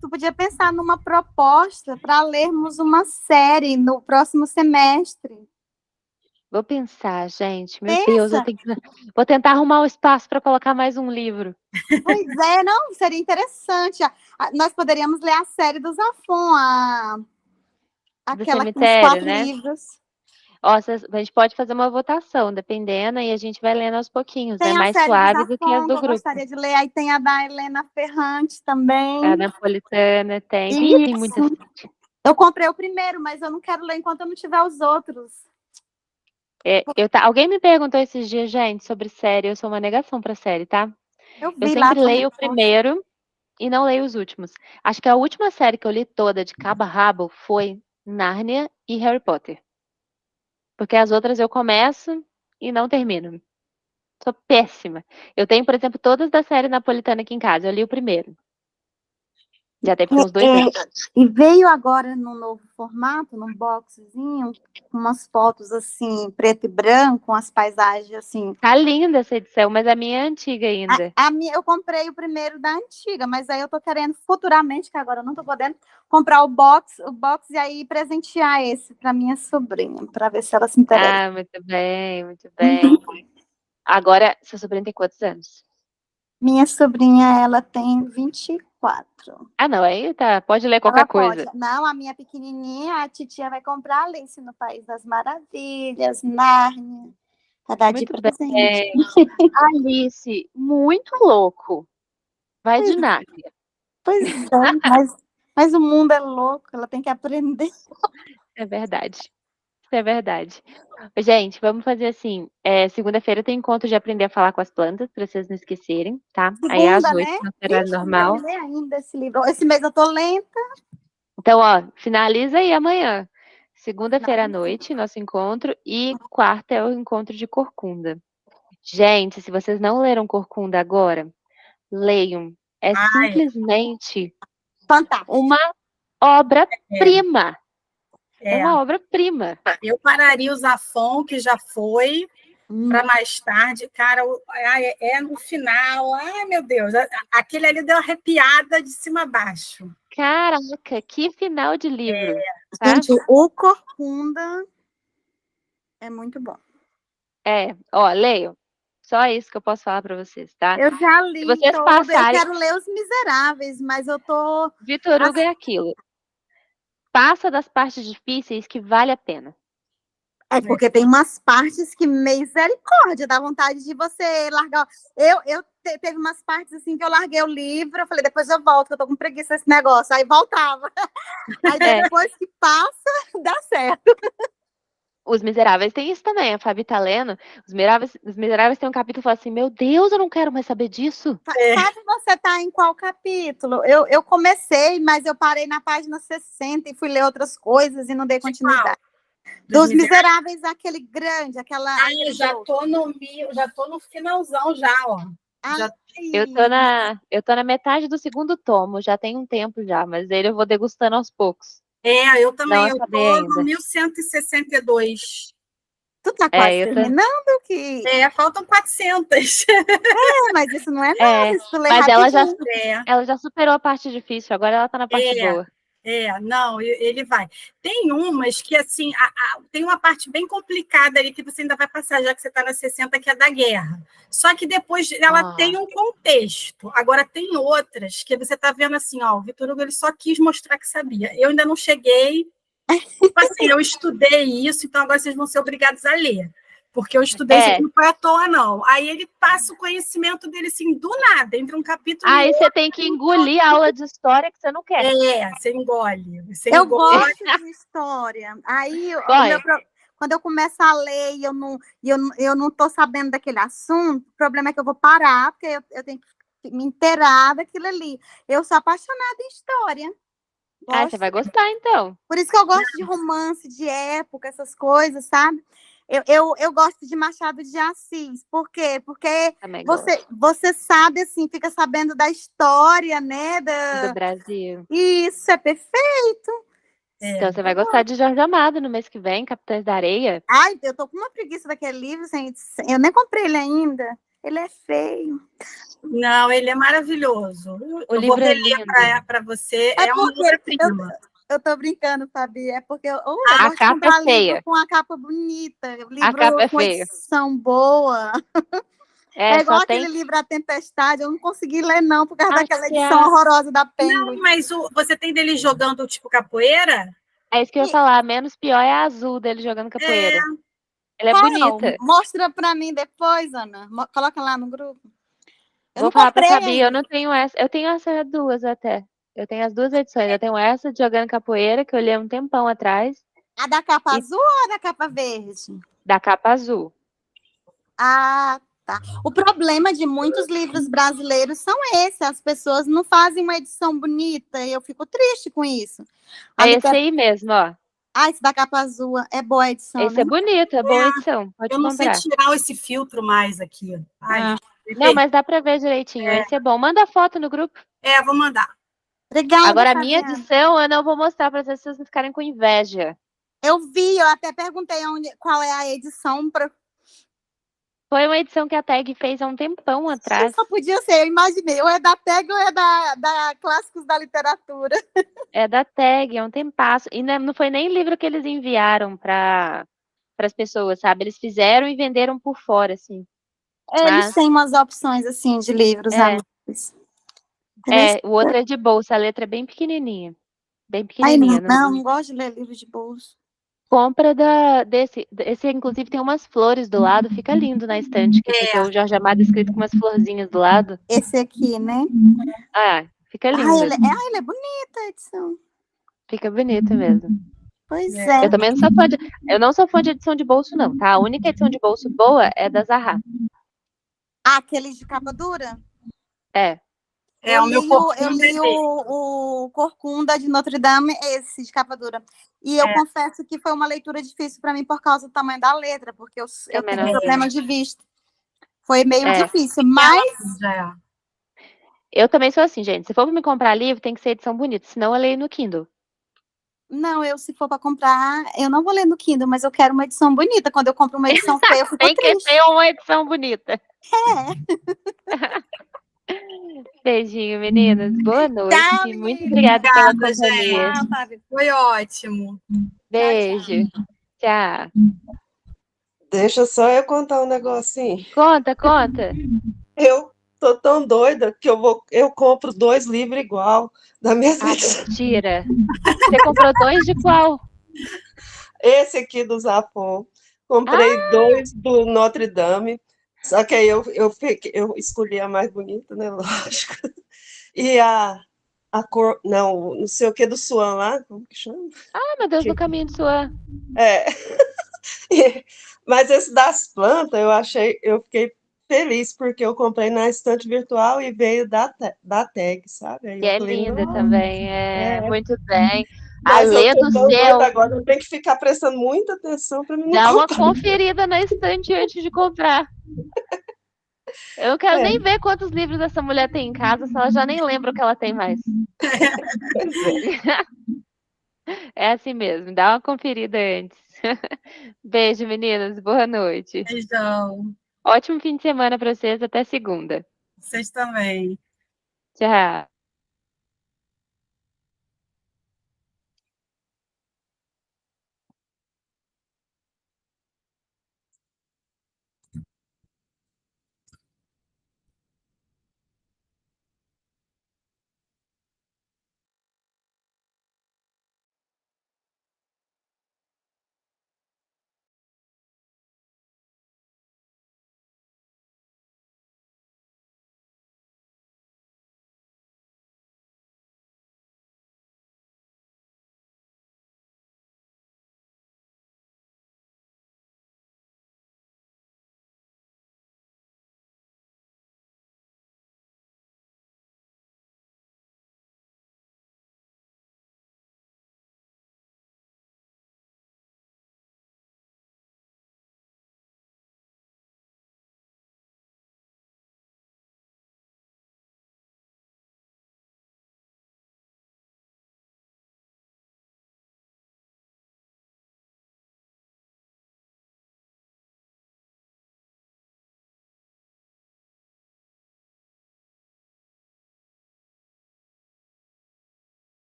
tu podia pensar numa proposta para lermos uma série no próximo semestre. Vou pensar, gente. Meu Pensa. Deus, vou tentar arrumar um espaço para colocar mais um livro. Pois é, não, seria interessante. Nós poderíamos ler a série do Zafon, aquela com os cemitério, 4 né? livros. Ó, a gente pode fazer uma votação, dependendo, e a gente vai lendo aos pouquinhos, Tem né? a Mais série suave do do que as Zafon, do que eu grupo. gostaria de ler. Aí tem a da Helena Ferrante também. A napolitana tem. Tem muitas. Eu comprei o primeiro, mas eu não quero ler enquanto eu não tiver os outros. Alguém me perguntou esses dias, gente, sobre série. Eu sou uma negação para série, tá? Eu Eu sempre leio o primeiro e não leio os últimos. Acho que a última série que eu li toda, de cabo a rabo, foi Nárnia e Harry Potter. Porque as outras eu começo e não termino. Sou péssima. Eu tenho, por exemplo, todas da série napolitana aqui em casa. Eu li o primeiro. Já tem uns 2 anos. E veio agora num novo formato, num boxzinho, com umas fotos assim, preto e branco, com as paisagens assim. Tá linda essa edição, mas a minha é antiga ainda. Eu comprei o primeiro da antiga, mas aí eu tô querendo futuramente, que agora eu não tô podendo, comprar o box e aí presentear esse para minha sobrinha, para ver se ela se interessa. Ah, muito bem, muito bem. Agora, sua sobrinha tem quantos anos? Minha sobrinha, ela tem 24. Ah, não, aí tá, pode ler qualquer coisa. Não, a minha pequenininha, a titia vai comprar Alice no País das Maravilhas, Nárnia, para dar de presente. Bem. Alice, muito louco. Vai de Nárnia. Pois é, mas o mundo é louco, ela tem que aprender. É verdade. Isso é verdade. Gente, vamos fazer assim. Segunda-feira tem encontro de aprender a falar com as plantas, para vocês não esquecerem, tá? Aí às 8, né? no horário normal. Eu não ler ainda esse livro. Esse mês eu tô lenta. Então, ó, finaliza aí amanhã. Segunda-feira à noite, nosso encontro. E quarta é o encontro de Corcunda. Gente, se vocês não leram Corcunda agora, leiam. É simplesmente fantástico. uma obra-prima. É uma obra-prima. Eu pararia o Zafon, que já foi, para mais tarde. Cara, no final. Ai, meu Deus. Aquele ali deu arrepiada de cima a baixo. Caraca, que final de livro. Tá? Gente, o Corcunda é muito bom. Ó, leio. Só isso que eu posso falar para vocês, tá? Eu já li Se vocês todo, passarem... eu quero ler Os Miseráveis, mas eu tô... Vitor Hugo é aquilo. Passa das partes difíceis que vale a pena. É porque tem umas partes que, misericórdia, dá vontade de você largar. Teve umas partes assim que eu larguei o livro, eu falei, depois eu volto, que eu tô com preguiça desse negócio. Aí voltava. Aí depois que passa, dá certo. Os Miseráveis tem isso também, a Fabi tá lendo. Os Miseráveis tem um capítulo que fala assim, meu Deus, eu não quero mais saber disso. Sabe, você tá em qual capítulo? Eu comecei, mas eu parei na página 60 e fui ler outras coisas e não dei continuidade. Dos Miseráveis, aquele grande, aquela... eu já tô no finalzão já, ó. Eu tô na metade do segundo tomo, já tem um tempo já, mas ele eu vou degustando aos poucos. Eu também, Não eu acabei tô ainda. no 1162. Tu tá quase terminando? Que... faltam 400. Mas isso não é nada, isso tu lê mas rapidinho. ela já superou a parte difícil, agora ela tá na parte boa. Não, ele vai. Tem umas que, assim, tem uma parte bem complicada ali que você ainda vai passar, já que você está na 60, que é da guerra. Só que depois ela tem um contexto. Agora, tem outras que você está vendo assim, ó, o Vitor Hugo ele só quis mostrar que sabia. Eu ainda não cheguei. Tipo assim, eu estudei isso, então agora vocês vão ser obrigados a ler. Porque eu estudei isso, não foi à toa, não. Aí ele passa o conhecimento dele, assim, do nada, entre um capítulo Aí você tem que engolir a aula de história que você não quer. Você engole. Eu gosto de história. Aí, quando eu começo a ler e eu não tô sabendo daquele assunto, o problema é que eu vou parar, porque eu tenho que me inteirar daquilo ali. Eu sou apaixonada em história. Você vai gostar, então. Por isso que eu gosto de romance, de época, essas coisas, sabe? Eu gosto de Machado de Assis. Por quê? Porque você sabe, assim, fica sabendo da história, né? Do Brasil. Isso, é perfeito. Então você vai gostar de Jorge Amado no mês que vem, Capitães da Areia. Ai, eu tô com uma preguiça daquele livro, eu nem comprei ele ainda. Ele é feio. Não, ele é maravilhoso. O livro vou reler para você. É uma obra-prima. Eu tô brincando, Fabi. É porque eu a gosto de comprar livro com a capa bonita. Livro a capa é com feia. edição boa. É igual aquele livro A Tempestade. Eu não consegui ler, não, por causa daquela edição horrorosa da Penguin. Não, mas você tem dele jogando, tipo, capoeira? É isso que eu ia falar. Menos pior é a azul dele jogando capoeira. Ela é bonita. Mostra pra mim depois, Ana. Coloca lá no grupo. Vou falar pra Fabi, eu não tenho essa. Eu tenho essas duas até. Eu tenho as duas edições. Eu tenho essa de Jogando Capoeira, que eu li há um tempão atrás. A da capa azul ou a da capa verde? Da capa azul. Ah, tá. O problema de muitos livros brasileiros são esse. As pessoas não fazem uma edição bonita. E eu fico triste com isso. Esse aí mesmo, ó. Esse da capa azul é boa a edição. Esse é bonito, é boa edição. Pode eu não comprar. sei tirar esse filtro mais aqui. Não, mas dá pra ver direitinho. Esse é bom. Manda foto no grupo. Vou mandar. Obrigada, agora, a minha edição eu não vou mostrar para vocês não ficarem com inveja. Eu vi, eu até perguntei qual é a edição. Foi uma edição que a Tag fez há um tempão atrás. Só podia ser, eu imaginei. Ou é da Tag ou é da Clássicos da Literatura. É da Tag, é um tempasso. E não foi nem livro que eles enviaram para as pessoas, sabe? Eles fizeram e venderam por fora, assim. Eles têm umas opções, assim, de livros. O outro é de bolsa, a letra é bem pequenininha. Bem pequenininha. Não gosto de ler livro de bolsa. Compra desse. Esse, inclusive, tem umas flores do lado. Fica lindo na estante. Que fica o Jorge Amado escrito com umas florzinhas do lado. Esse aqui, né? Fica lindo. Ele é bonita a edição. Fica bonita mesmo. Pois é. Eu também não sou fã de... Eu não sou fã de edição de bolso, não, tá? A única edição de bolso boa é da Zahra. Aquele de capa dura? Eu li o Corcunda de Notre Dame, esse de capa dura. E eu confesso que foi uma leitura difícil para mim por causa do tamanho da letra, porque eu tenho problema de vista. Foi meio difícil, mas... Eu também sou assim, gente. Se for para me comprar livro, tem que ser edição bonita, senão eu leio no Kindle. Não, se for para comprar, eu não vou ler no Kindle, mas eu quero uma edição bonita. Quando eu compro uma edição feia, eu fico triste. Tem que ter uma edição bonita. Beijinho, meninas. Boa noite. Tchau, muito obrigada pela companhia. Foi ótimo. Beijo. Tchau. Deixa só eu contar um negocinho. Conta. Eu tô tão doida que eu compro 2 livros igual da mesma edição. Mentira. Você comprou 2 de qual? Esse aqui do Zafon. Comprei 2 do Notre Dame. Só que aí eu escolhi a mais bonita, né? Lógico. E a cor. Não sei o que do Swan lá. Como que chama? Meu Deus, do Caminho de Swan. É. Mas esse das plantas, eu fiquei feliz, porque eu comprei na estante virtual e veio da tag, sabe? Aí Que eu é falei, linda nossa, também. Muito bem. mas eu Alê tô do tão doida céu. agora, eu tenho que ficar prestando muita atenção para mim não Dá uma comprar. conferida na estante antes de comprar. Eu não quero nem ver quantos livros essa mulher tem em casa, se ela já nem lembra o que ela tem mais. É assim mesmo, dá uma conferida antes. Beijo, meninas. Boa noite. Beijão. Ótimo fim de semana para vocês. Até segunda. Vocês também. Tchau.